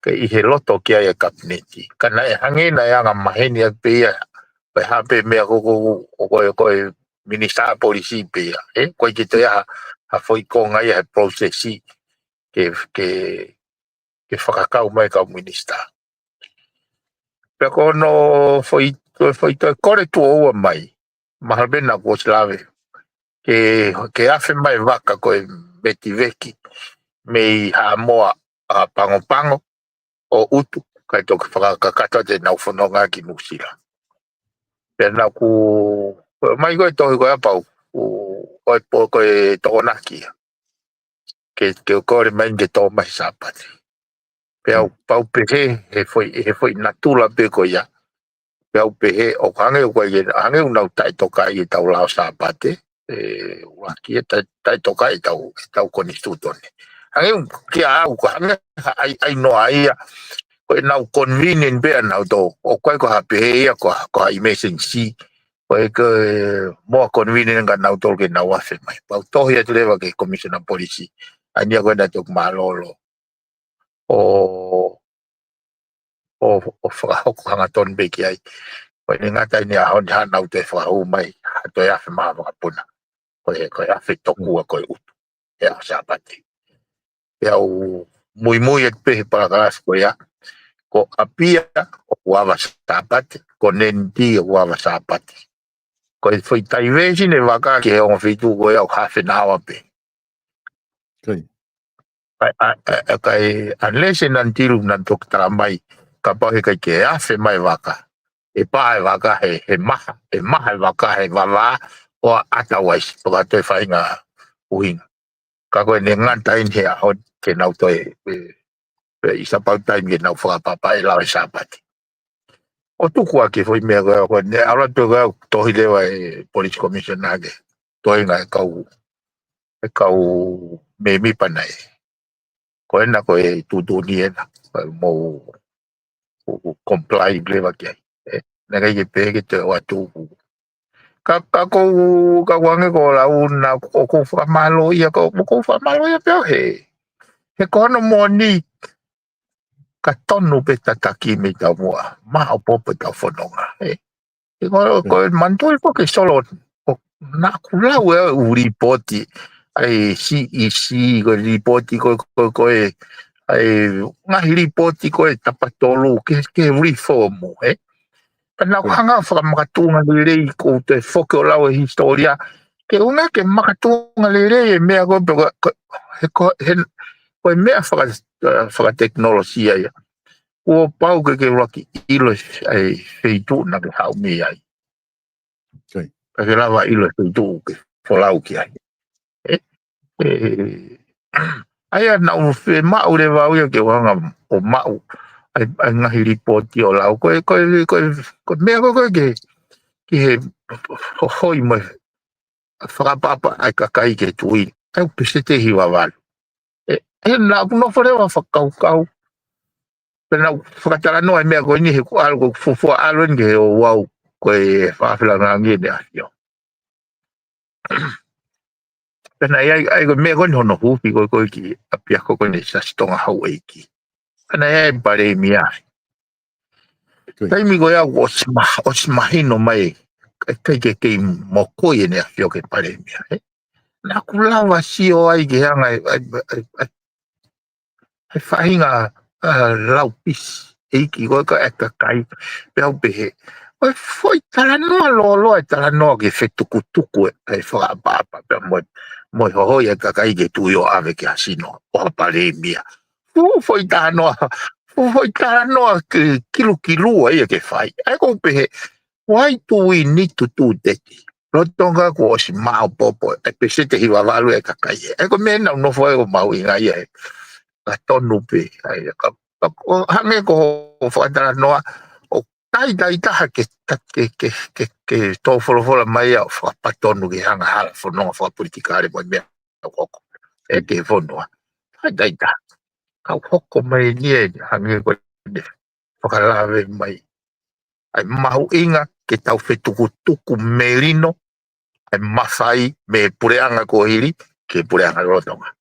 ke i he loto kia e kabineti kana e hangina e anga maheni a pia pe hape mea koe minister polisi pia koe ki te ha foi konga i he processi ke whakakau mai ka minister pe kono foi to kore tu o mai mahalbena ko slave ke afe mai waka koe beti veki me ha moa a pango o utu kai toki whakakata te nau whanonga ki Nusila. Pena ku mai koe tohi koe apau koe tokonaki ke kore mai ke tō mai sapati. Pea pau pehe he foi natula pe koe ia. Pea pehe o hange o koe hange unau tai toka i tau lao sapate waki e tai toka i tau koni stutone. Hange kia au ko hange ai noa ia ko nau convenient be nau to o ko hape ia ko emergency ko mo convenient ga nau to ke nau afe mai pa to ia leva ke commissioner policy ania ko da tok malolo o fra ko hanga ton be ki ai ko ni ngata ni a hon nau te fra u mai to ia afe ma ba puna ko afe to ku ko ut ya sapati ya muy pe para gas ko ya ko apia o wava sapati ko nenti o wava sapati ko foi tai vezi ne waka ke on fitu ko au half an hour pe kai unless nantiru nan tok tramai ka pa ke afe mai waka e pa waka he maha waka he wava o ata wais pa te fainga uhinga ka ko ne nganta in he o ke nau to isa pau time ke nau whakapapa e lau sapati. O tuku ake foi mea koe ne aura te koe tohi lewa e police commission nage tohi nga e kau me mi panai. Koe na koe tutuni e na mo comply lewa ki ai. Nega i ke pe ke te oa tuku. Ka wange ko lau na o kou whakamalo ia ko whakamalo ia peo he. He kono mo ni ka tonu pe tataki me tau mua, ma o popo tau whanonga. E ko mantoi ko ke solo, na kulau e u ripoti, ai CEC ko ripoti ko ai ngahi ripoti ko e tapatolu ke reformu, Pena hanga whakamatunga lirei ko te whoke o lau e historia, ke unga ke makatunga lirei e mea ko he mea whakateknolosia ia. O pau ke raki ilo ai feitu na ke hau me ai. Ke lava ilo feitu ke folau ki ai. Ai na u fe mau le vau ia ke wanga o mau. Ai ngahi ripoti o lau ko mea ko ke he hoi mai whakapapa ai kakai ke tui. Ai pese te hiwa walu. Na no wharewa whakau. Pena whakatara noa mea koe ni he ko algo fufua alwen ke o wau koe whawhilanga ngene ahio. Pena ai koe mea koe hono hupi koe ki apia koe ne sa stonga hau eiki. Pena ai pare mi ai. Taimi koe au osmahino mai kei mokoe ne ahio ke pare mi ai. Na kulawa sio ai ke hanga ai whahinga lau pisi. Eiki koe ka eka kai peo pehe. Oi foi tala noa lo tala noa ke whetukutuku e whakapapa pea moi hohoi eka kai ke tui o ave ke hasino o pare mia. Foi tala noa ke kilu e ke whai. Ai kou pehe why do we need to do that? Rotonga ko si mau popo e pese te hiwa walu e kakai e ko mena no foi o mau inga ia ka tonu pe ai ka hange ko fa noa o tai dai ta ke to folo mai o fa patonu ke hanga hala fo no fa politikare mo me ko e ke fo no tai dai ta ka hoko mai ni hange ko fa lave mai ai mau inga ke tau fetuku merino e masai me pureanga ko hiri ke pureanga rotonga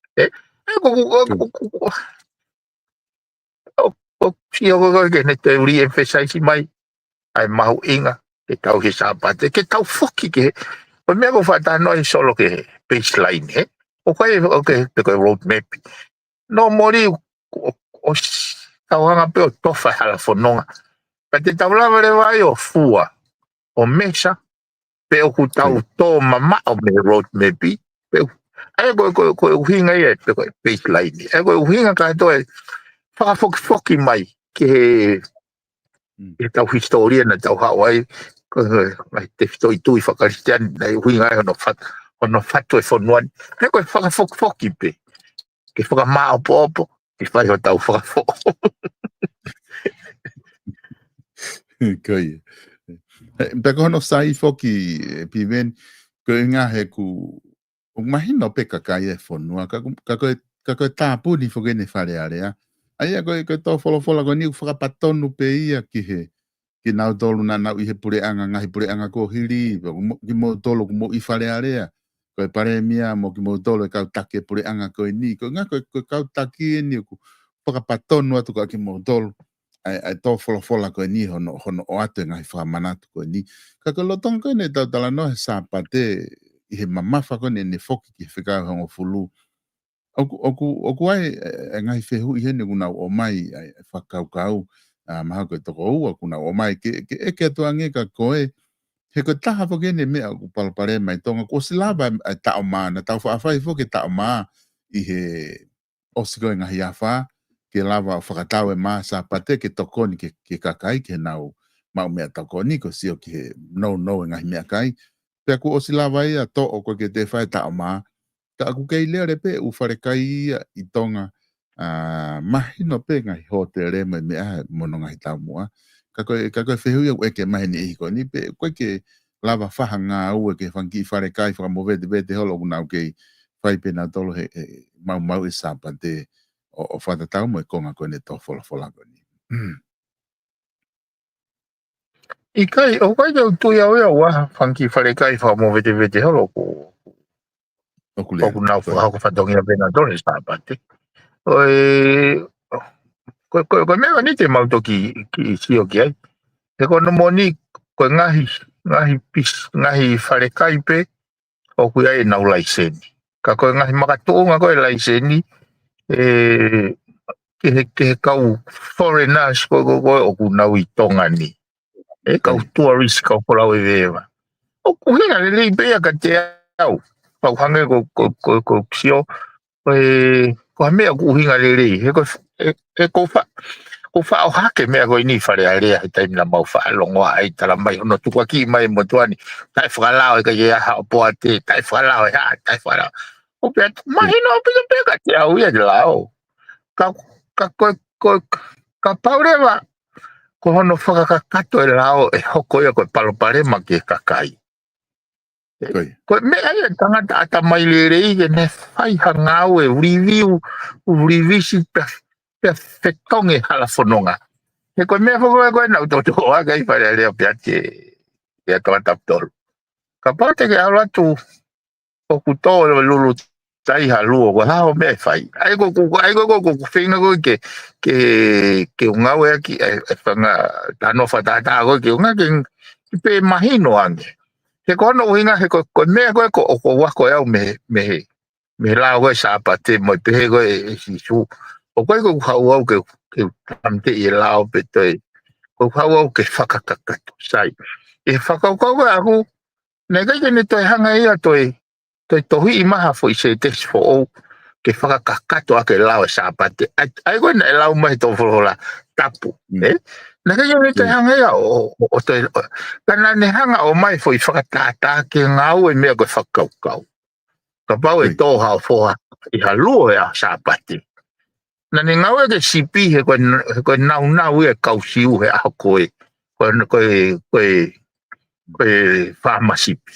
si o ke ne te uri emphasize mai ai mau inga ke tau ke sapate ke tau foki ke o me ko fata no solo ke baseline o ke road map no mori o tau hanga pe o tofa hala fononga pa te tau lava le vai o fua o mesa pe o kutau to mama o me road maybe pe ai ko hinga e pe ko baseline ai ko hinga ka to e fa foki mai ke e tau historia na tau Hawaii ko mai te toi tui fa kristian dai hinga no fatto e fonuan ai ko fa foki pe ke fa ma o popo ke fa o tau fa fo Kai. Peko no sai foki piven ko nga he ku imagino pe kakai e fonua ka tapu ni foge ne fare area. Ai ko to folo ko ni fa patonu pe ia ki nau tolu na nau i he pure anga ngahi pure anga ko hiri ki mo tolu mo i fare area. Ko pare mia mo ki mo tolu ka take pure anga ko ni ko nga ko ka taki ni ku fa patonu atu ka ki mo tolu. Ai to fola ko ni hono o ate ngai fa manatu ko ni ka ko lotong ko ne tala no sa pate i he mama fa ko ne foki ki fika ho fulu oku ai ngai fe hu i he ne una o mai fa kau ma ko to ko kuna o mai ke to ange ka ko he ko taha fo ke ne me ku pare mai tonga ko silaba ta o mana ta fa fo ke ta o ma i he osiko ngai afa ke lava whakatau e maa sa pate ke tokoni ke kakai ke nau mau mea tokoni ko sio ke no e ngahi mea kai. Pea ku osi lava ia to o ko ke te whae ta o maa. Ka aku kei lea repe u whare kai ia i tonga mahino pe ngahi ho te rema mea mono ngahi tau mua. Ka koe whehui au eke mahi ni ihiko ni pe koe ke lava whaha ngā ue ke whanki whare kai whakamowete holo unau kei whai pena tolo he mau e sa pate o whatatau mo e konga koe ne tō whola koe ni. I kai, o kai tau tui au ea waha, whanki whare kai whamo vete holo ko Oku lea. Oku nau whako whatongia pena tōne sāpate. Koe mea ni te mauto ki sio ki ai. He kono moni, koe ngahi whare kai pe, o kui ai nau laiseni. Ka koe ngahi makatoonga koe laiseni, ke he kau foreigners koe oku nau i tonga ni. E kau tourist kau porau e vewa. Oku hinga le lei pea ka te au. Pau hange ko sio, ko hamea ku hinga le lei. He ko wha o hake mea koe ni whare area he taimi na mau wha longoa ai tala mai hono tukua ki mai mo tuani. Tai whakalao e ka ye aha o poa te, tai whakalao e haa, tai whakalao. O pia mahino o pia ka te au ia de lao. Ka paurewa ko hono whakakato e lao e hoko ia koe paloparema ki e kakai. Koe mea ia tangata ata mai le rei ke ne whai hangau e revisi pia whetonge hala whanonga. He koe mea whako koe nau tō whaka i whare leo pia te toa taptolu. Ka pate ke alatu o kuto lulu tai haluo ko hao mea whai. Ai ko whenga koe ke ungau ea ki e whanga tano whatata koe ke unga ki pe mahino ange. He kono uhinga he koe mea koe ko wako eau me lao koe sāpate mo pehe koe e sisu. O koe ko hau au ke tamte i lao pe toi. Ko hau au ke whakakakato sai. E whakaukau koe aku, ne kai kene toi hanga ia toi tohi i maha fo i se tesi fo au ke whakakakato ake lao e sāpate. Ai koe na e lao mai tō whorola tapu. Na kaya ni te hanga ia o te kana ne hanga o mai foi whakatata ke ngau e mea koe whakaukau. Ka pau e tōha o whoha I halua e a sāpati. Na ne ngau e ke sipi he koe nau e kausiu he aho koe whamasipi.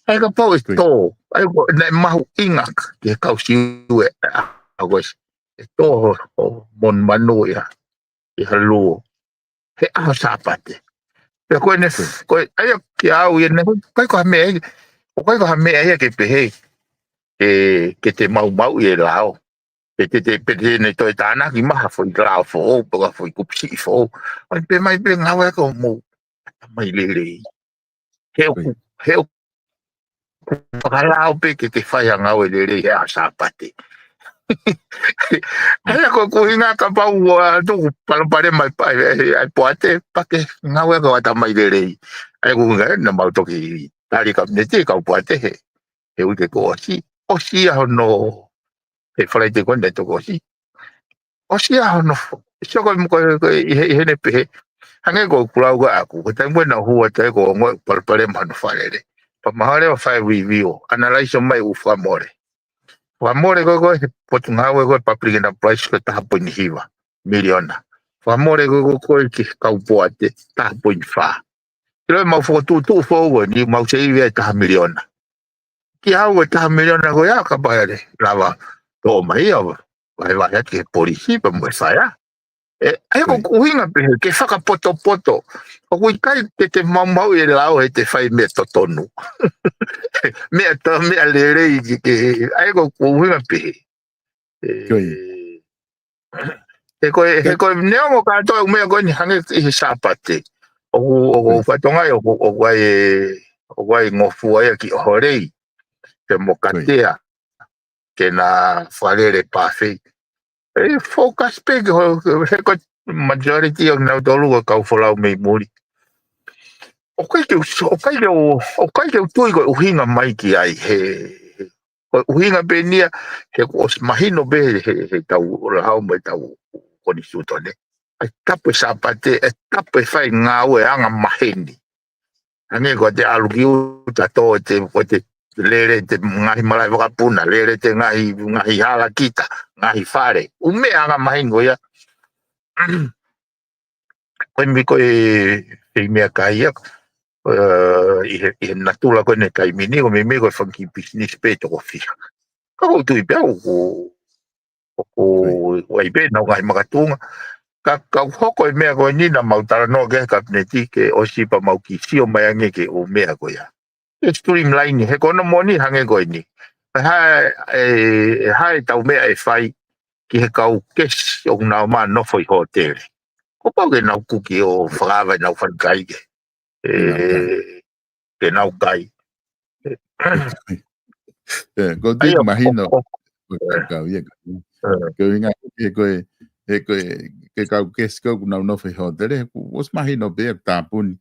Ai ka pau e tō. Ai ko ne mahu ingak ke kausiu e aho koe. E tō o mon manu ia I halua. He aho sāpati. Pe koe ne koe ai ki au I ne koe ko hame o koe ko hame ai ke pehe ke te mau I lao. Pe te ne toi tāna ki maha foi lao fo pa foi kupsi fo. Ai pe mai pe ngau e ko mo mai lele. He o ka lao pe ke te whai ngau e lele he a sāpati. Ai ko hinga ka pau tu pare mai pai ai poate pa ke ngau e ko ata mai lele. Ai ko nga na mau toki tali ka ne te ka poate he. He u ke ko o si a no e whalai te konde toko si. O si a no so ko I ne pe hange ko kulau ko aku ko tai na hua tai ko ngo pare manu whalere. Pa mahare o whai review analyze mai u whamore. Whamore ko potunga ko paprika na price ko taha poini hiwa miliona. Whamore ko ki kaupoate taha poini wha. Kilo mau fotu tu fo ni mau se iwe taha miliona. Ki hau taha miliona ko ya ka paere lava to mai o vai ke polisi pa mo saya. Ai ko kuhinga pe ke whaka poto. O kui kai te mau e lao he te whai me totonu. Me lere ke ai ko kuhinga pe. He ko neo mo ka to me ko ni hange I sapate. O fatonga o wai ngofu ai ki horei. Te mo katea. Ke na whalere pawhi. Focus pe he ko majority of na tolu ko kau whalau mei muri. O kai ke tui ko uhinga mai ki ai he uhinga pe nia he ko mahino be he tau lahau mai tau koni sutone. Ai tape sapate tape whai ngau e anga maheni. Ange ko te alukiu tato te lere te ngahi malai wakapuna, lere te ngahi hala kita, ngahi whare. Ume anga mahingo ia. Koe mi koe mea kai ia. I natula koe ne kai mini, ko me koe whanki business pe toko whia. Ka kou tui pia ko waipe nau ngahi makatunga. Ka hoko mea koe nina mautara no ke kapneti ke osipa mau ki sio mai ange ke o mea koe ia. Streamline he kono moni hange koe ni. Hai tau mea e whai ki he kau kes o nao maa nofo I hotere. Ko pau ke nau kuki o whakawa nau whankai ke. Ke nau kai. Ko te mahino. Kau ia. Ko inga ke kau kes kau nau nofo I hotere. Os mahino be tāpuni.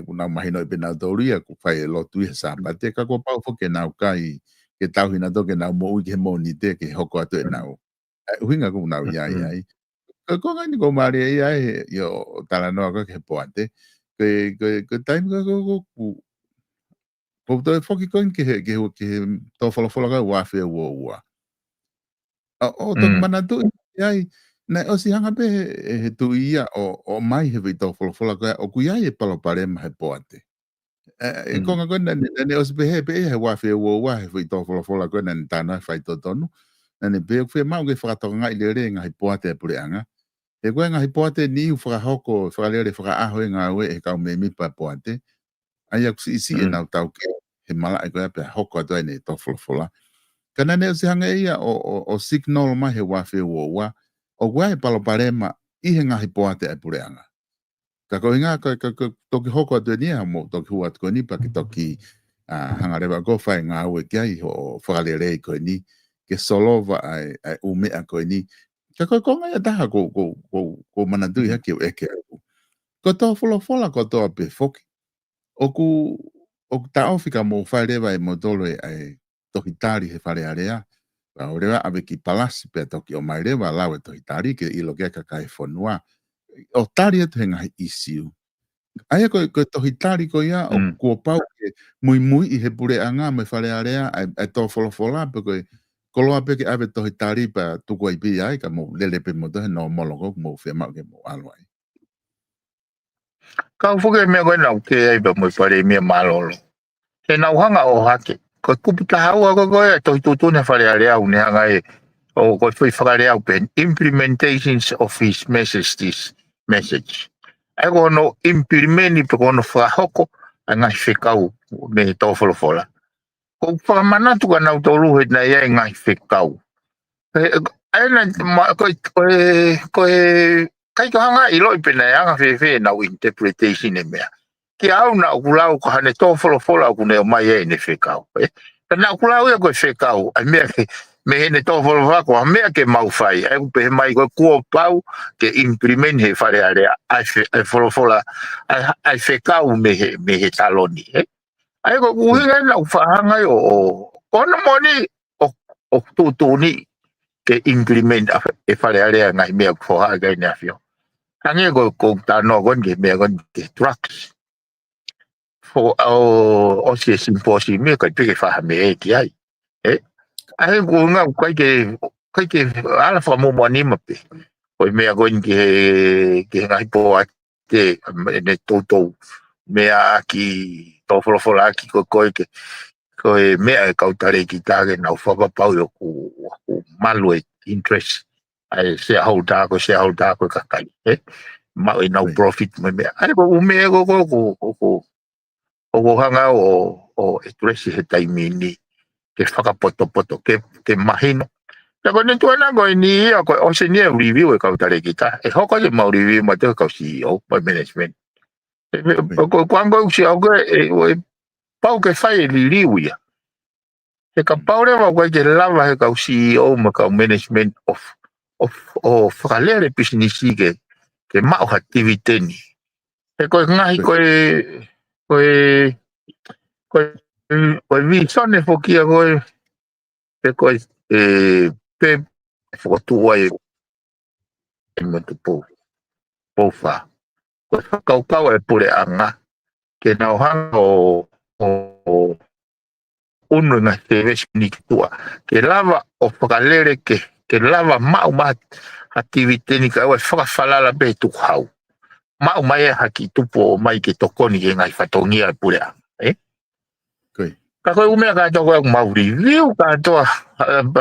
Kuna mahino I pena toria ku fai lotu I sapate ka ko pau fo ke nau kai ke tau hina to ke nau mo ke mo ni te ke hoko atu e nau huinga ku nau ia ko ngani ko mari ia yo tala no ka ke poate ke time ko to fo ke ke to folo ka wa fe wo o to manatu ia na o si hanga pe he tu ia o mai he vito folo ka o ku ia e palo pare ma he poate ko nga kona ne o se pe he wa fe wo wa he vito folo ka na tana fai to tonu na ne pe fe ma ke fra to nga ile re nga he poate pure anga e ko nga he poate ni fra hoko fra le fra a ho nga we e ka me mi pa poate ai ku si e na tau ke he mala e ko pe hoko to ne to folo kana ne se hanga ia o signal ma he wa fe wo wa o wa e palo parema I he nga he poate e pure anga ka ko inga ka toki hoko atu ni mo toki hua atu ni pa ki toki hanga rewa ko fai ngā ue kia I ho whakalere ko ni ke solova ai ume a ko ni ka ko konga ia taha ko manatui haki o eke ko tō fola ko tō pe foki o ku ta ofika mo whai rewa mo tolo ai toki tari he whare area o rewa abe ki palasi pe toki o mai rewa lawe toki tari ke ilo kia ka kai whanua o tari atu he ngahi isiu. Aia koe tohi tari ko ia o kua pau ke mui I he pure anga me whare area ai tō wholofola pe koe koloa pe ke awe tohi tari pa tuku ai pi ai ka mo lele pe mo tohe no moloko mo whea mau ke mo alo ai. Ka fuke mea koe nau ke ai pa mo whare mea malolo. He nau hanga o hake. Koe kupita haua koe tohi tutune whare area une hanga e o koe whi whakare au pen implementations of his message. Ai kono implementi pe kono whahoko a ngai whekau me he tōwholofola. Ko whakamanatu ka nau tōru he na ia ngai whekau. Ai na koe kai ka hanga I loi pe na anga whewhe nau interpretation e mea. Ki au na ukulau ka hane tōwholofola ku neo mai e ne whekau. Ka na ukulau ia koe whekau. Ai mea ke me hene tōwholofola ko mea ke mau whai. Ai upe he mai koe kua pau ke implement he whare area. Ai wholofola ai whekau me he taloni. Ai koe kuhinga na whahangai o kona moni o tūtūni ke implement e whare area ngai mea kuhoha gai nea whio. Hange koe tāno kon ke mea kon ke drugs. O se simposi mea koe peke whaha me e ki ai. Ai kuhinga kai ke ala whamumo anima pe. Koe mea kon ke ngai poa te ne tōtou mea ki tōwholofola ki koe koe mea e kautare ki tāke nau whakapau o ku malu e interest. Ai shareholder ko kakai. Mau e nau profit me mea. Ai ko umea ko hanga o interest he taimini ke whakapoto ke mahino. Ja ko ne tuana ko ni ia ko o se ni review e kautare ki tā. E hoko se mau review ma te kau CEO by management. Ko kwango usi au ko e pau ke whai li liwia. He ka paure wa koe ke lava he kau CEO ma kau management of whakalere businessi ke mao activity ni. He koe ngahi koe visone fokia koe he koe pe whakatua e matu pou wha. Koe whakaukau e pure anga ke nau hanga o unu nga te vesi tua. Ke lava o whakalere ke lava mau mat activity ni ka ue whakawhalala pe tu hau. Mau mai e haki tupo mai ke tokoni ke ngai whatongia pure anga. Ka koe umea ka toko e mau review ka toa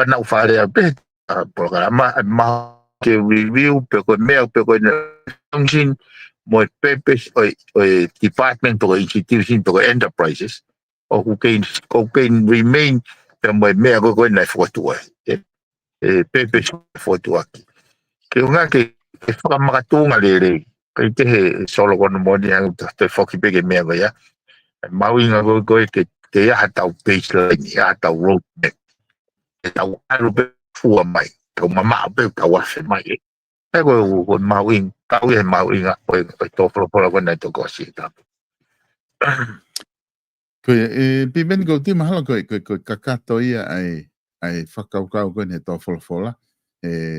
nau wharea pe programa mau ke review pe koe mea pe koe function mo purpose o department o institution o enterprises o who can remain pe mo mea koe nai whakatua purpose whakatua ki ke unga ke whakamakatunga lere kai te he solo kono moni te whakipeke mea koe ya mau inga koe ke te aha tau baseline, aha tau roadmap. Te tau aru pe fua mai. Tau mamao pe tau afe mai. E koe mau ing, tau e mau inga koe tō wholopola koe nei tō kosi e tapu. Koe, pimen ko ti mahala koe kakato ia ai whakaukau koe nei tō wholopola.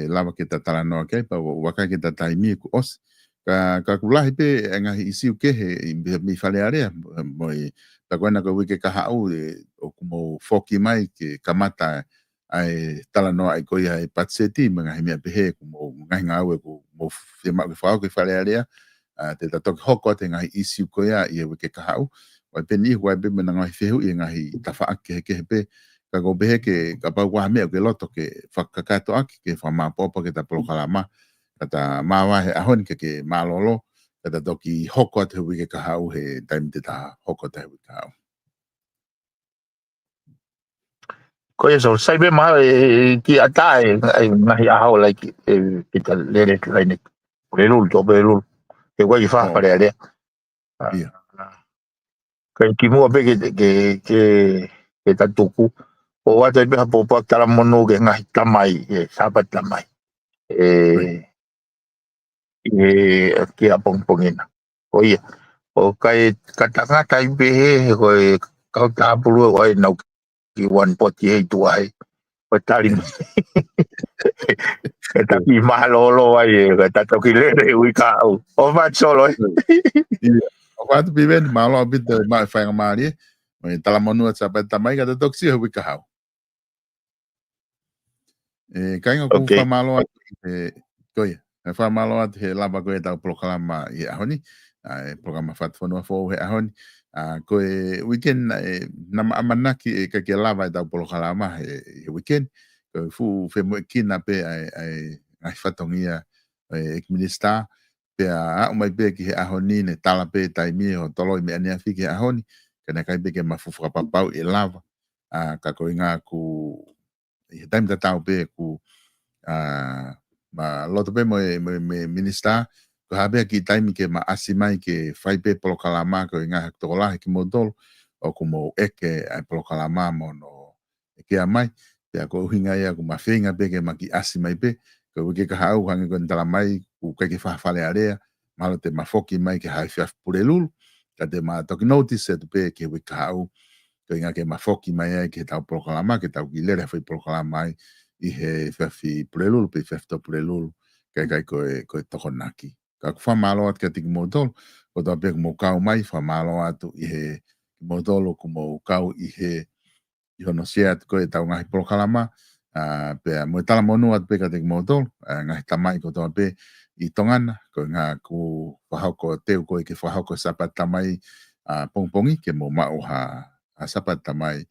Lava ke ta taranoa kei, pa waka ke ta taimi ku os. Ka kulahi pe ngahi isiu kehe mi whale area moi ta koena ko wike ka hau o kumo foki mai ke kamata ai tala no ai koia ai patseti ngahi mea pehe kumo ngahi ngau e ku mo fema ke whao ke whale area te tatok hoko te ngahi isiu koia i wike ka hau wai peni wai pe mena ngahi whehu i ngahi tawha ake ke pe ka go behe ke ka pau waha mea ke loto ke whakakato ake ke whamapopa ke ta polokalama kata mawa he ahon ke malolo kata toki hoko te hui ke kahau he taimi te taha hoko te hui kahau. Koe so saibe maha ki ata ngahi ahau lai ki ta lere lai ne relul to belul ke wai fa pare ale. Kai ki mua pe ke ta tuku o wata pe hapo pa tala mono ke ngahi tamai sabat tamai. Ki a pongpongina. O ia, o kai katanga tai behe koe kau tāpuru o nau ki 148 tuai. o tali e taki malolo ai e ta toki lere ui ka au o va solo o whātu piwen malo a bit mai whainga maari mai tala monua tapa tamai ka te toksi hui ka hau kainga ku okay whamalo koia whamalo at he lava koe tau proklama i ahoni programa whatwhanua fōu he ahoni koe weekend nama amanaki e ka lava i tau proklama he weekend koe fu fe mo kina pe ai whatongia e minister pe a mai pe ki he ahoni ne tala pe tai mi o tolo i me ania fi ki ahoni kana kai pe ke mafufu ka papau e lava ka koe ngā ku i taim ta tau pe ku ma loto pe mo minister ko habe ki taim ke ma asimai ke fai pe proklama ko ngā tola ki modol o ku mo eke ai proklama mo no ke mai pe ko hinga ia ku ma finga pe ke ma ki asimai pe ko ke ka hau hangi ko ndala mai ku ke fa fale area malo te mafoki mai ke hai fiaf purelul ka te ma toki notice te pe ke we ka hau ko inga ke mafoki mai ai ke tau proklama ke tau ki lere foi proklama ai i he fiafi purelul pe fiaf to purelul kai ko toko naki ka ku fa malo at ke tik modol ko ta pe mo kau mai fa malo atu i he modol ko mo kau i he i hono seat ko tau ngai proklama pe mo tala monu at pe ka tik modol ngai tamai ko to pe i tongana ko nga ku whahoko teu ko ke whahoko sapat tamai pongpongi ke mo mau ha sapat tamai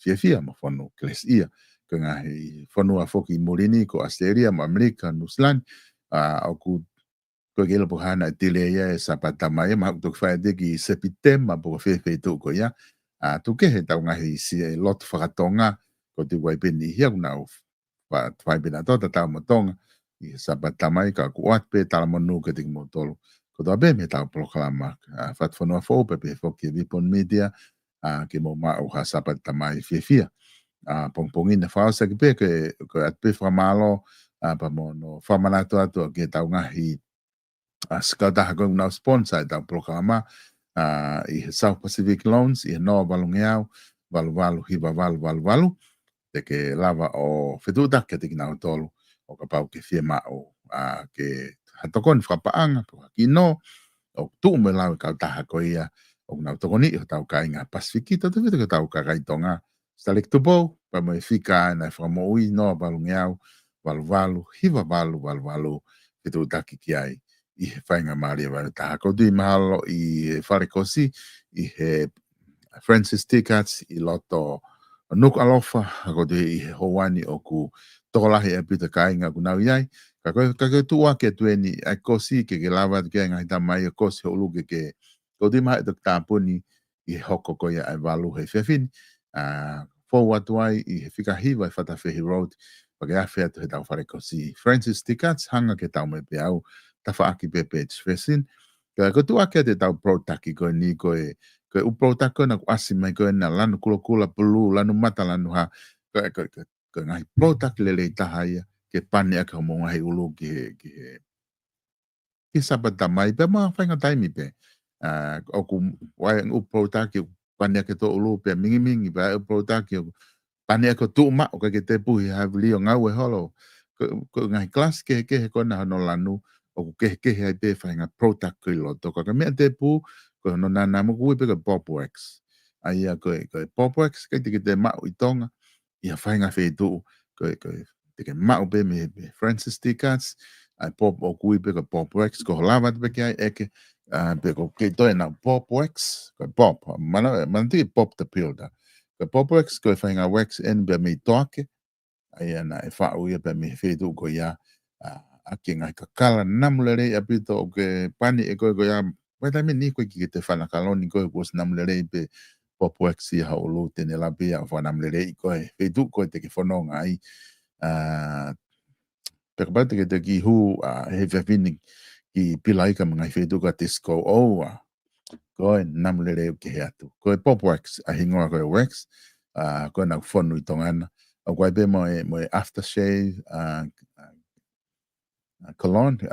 fia mo fono klesia ko nga hi fono a foki morini ko Australia mo Amerika New Zealand o ku ko ke lopo hana tile ya sapat tamai ma to fa de ki sepitem ma po fe to ko ya tu ke he tau nga hi si lot whakatonga ko te wai peni hia na fa fai pena to ta mo tonga i sabat tamai ka kuat pe tala monu ke tik motolo ko da be me ta proklama fat fono fo pe fo ke vipon media ke mo ma o ha sabat tamai fia pongpongi na fa sa ke pe ke at pe fa malo pa mo no fa manato ato ke ta ngahi skata ha go na sponsor ta proklama i South Pacific Loans i no valungeau valu hiva valu te ke lava o fetuta ke tik na tolo o ka pau ke fie mao ke hatokon whapaanga po ki no o tu me lau ka taha ko ia o na tokoni o tau ka inga Pasifiki to te ka tau ka kaitonga stalik tupo pa mo fika na mo ui no balungeau valu hiva valu ke tu taki ki ai i he whainga maria wale taha ko tui mahalo i wharekosi i he Francis Tickets i loto nuk alofa ko tui i he hoani o ku tokolahi e pita kainga kunau iai ka tua ke tueni ai kosi ke lava ke ngai ta mai kosi o luke ke ko di mai ta puni i hoko ko ia ai valu he fefin fo watuai i he fika hiva i fata fe road pa ke afe to he tau fare kosi Francis Tickets hanga ke tau me pe au ta fa aki pe page fesin ka tua ke te tau protaki ko ni ko ko u protako na asi mai ko na lanu kula pulu lanu mata lanu ha ko ngai protak lele tahaya ke pane aka mo ngai ulu ke sabat tamai pe ma fainga taimi pe o ku wai u protak ke pane aka to ulu pe mingi ba u protak ke pane aka tu ma o ke te pu ha lio ngau e holo ko ngai class ke ko na no lanu o ke ai pe fainga protak ko lo to ko me te pu ko no na mo ku pe ko popworks ai ko popworks ke te ma i tonga ia fainga fe tu ko te ke mau pe me Francis Tickets ai pop o kui pe ko popworks ko lava pe ke eke pe ko ke to na popworks ko pop mana te pop the pilda ko popworks ko fainga wax en be me toke ai na e fa u pe me fe tu ko ya aki ngai ka kala namulere a pito ke pani e ko ya weta me ni ko ki te fana kaloni ko namulere pe popworks i haulu tene la pia fa namulere ko e tu ko te ke fononga ai perpate ke te ki hu he vini ki pilai ka mga fetu ka disco o ko namulere ke atu ko popworks a hingoa ko works ko na fonu i tongana o ko be mo aftershave Cologne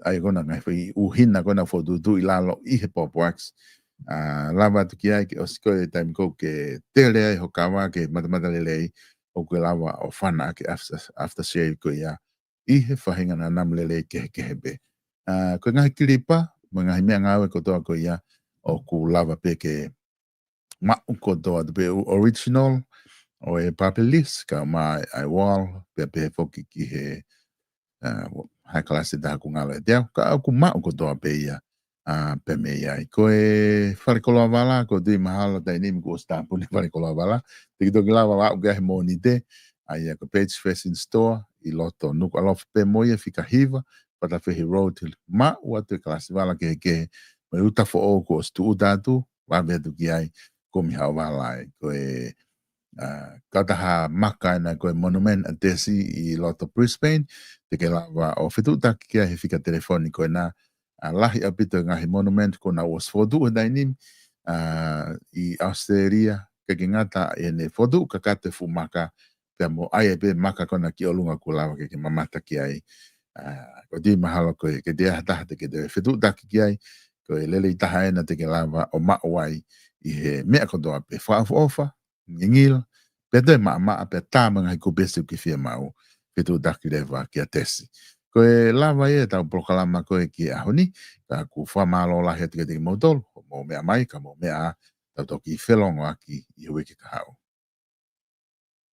ai gona ngai foi uhina gona fo du ilalo i he popworks lava tu ki ai ke osko e time ko ke tele ai hokawa ke matamata lelei o koe lawa o whana ke after shave ko ia I he whahinga na namlele ke hebe. Koe ngahi kiripa, mo ngahi mea ngawe ko toa ko ia o ku lava pe ke mau ko toa te pe original o e papelis ka mai ai wall pe foki ki he hai klase da ku ngala te ka ku mau ko toa pe ia pe me ia ko e wharekoloa wala ko tui mahala tai nimi ko stampu ni wharekoloa wala te ki toki lava wau gahe mo ni te ai ko page fashion store I loto nuku alofa pe moia fika hiva pata fehi road ma ua te klase wala ke me uta fo o ko stu utatu wa vetu ki ai ko mi hau wala ai ko e kataha maka na ko e monument atesi I loto Brisbane te ke lava o fitu taki kia he fika telefoni ko e na lahi apito ngahi monument ko na was fodu e dainim I Australia ke ngata e ne fodu kakate fu maka pe mo ai pe maka kona ki olunga ku lava ke mamata ki ai ko di mahalo ko ke dia hata te ke de fitu taki ki ai ko lele taha ena te ke lava o ma wai I he mea ko doa pe fa ofa ngil pe de ma pe tama ngai ko besu ki fia mau fitu taki leva ki atesi ko e lava e ta proklama ko e ki ahoni ta ku fa malo la he te ke modol mo mea mai ka mo mea ta toki felongo aki I wiki ka hau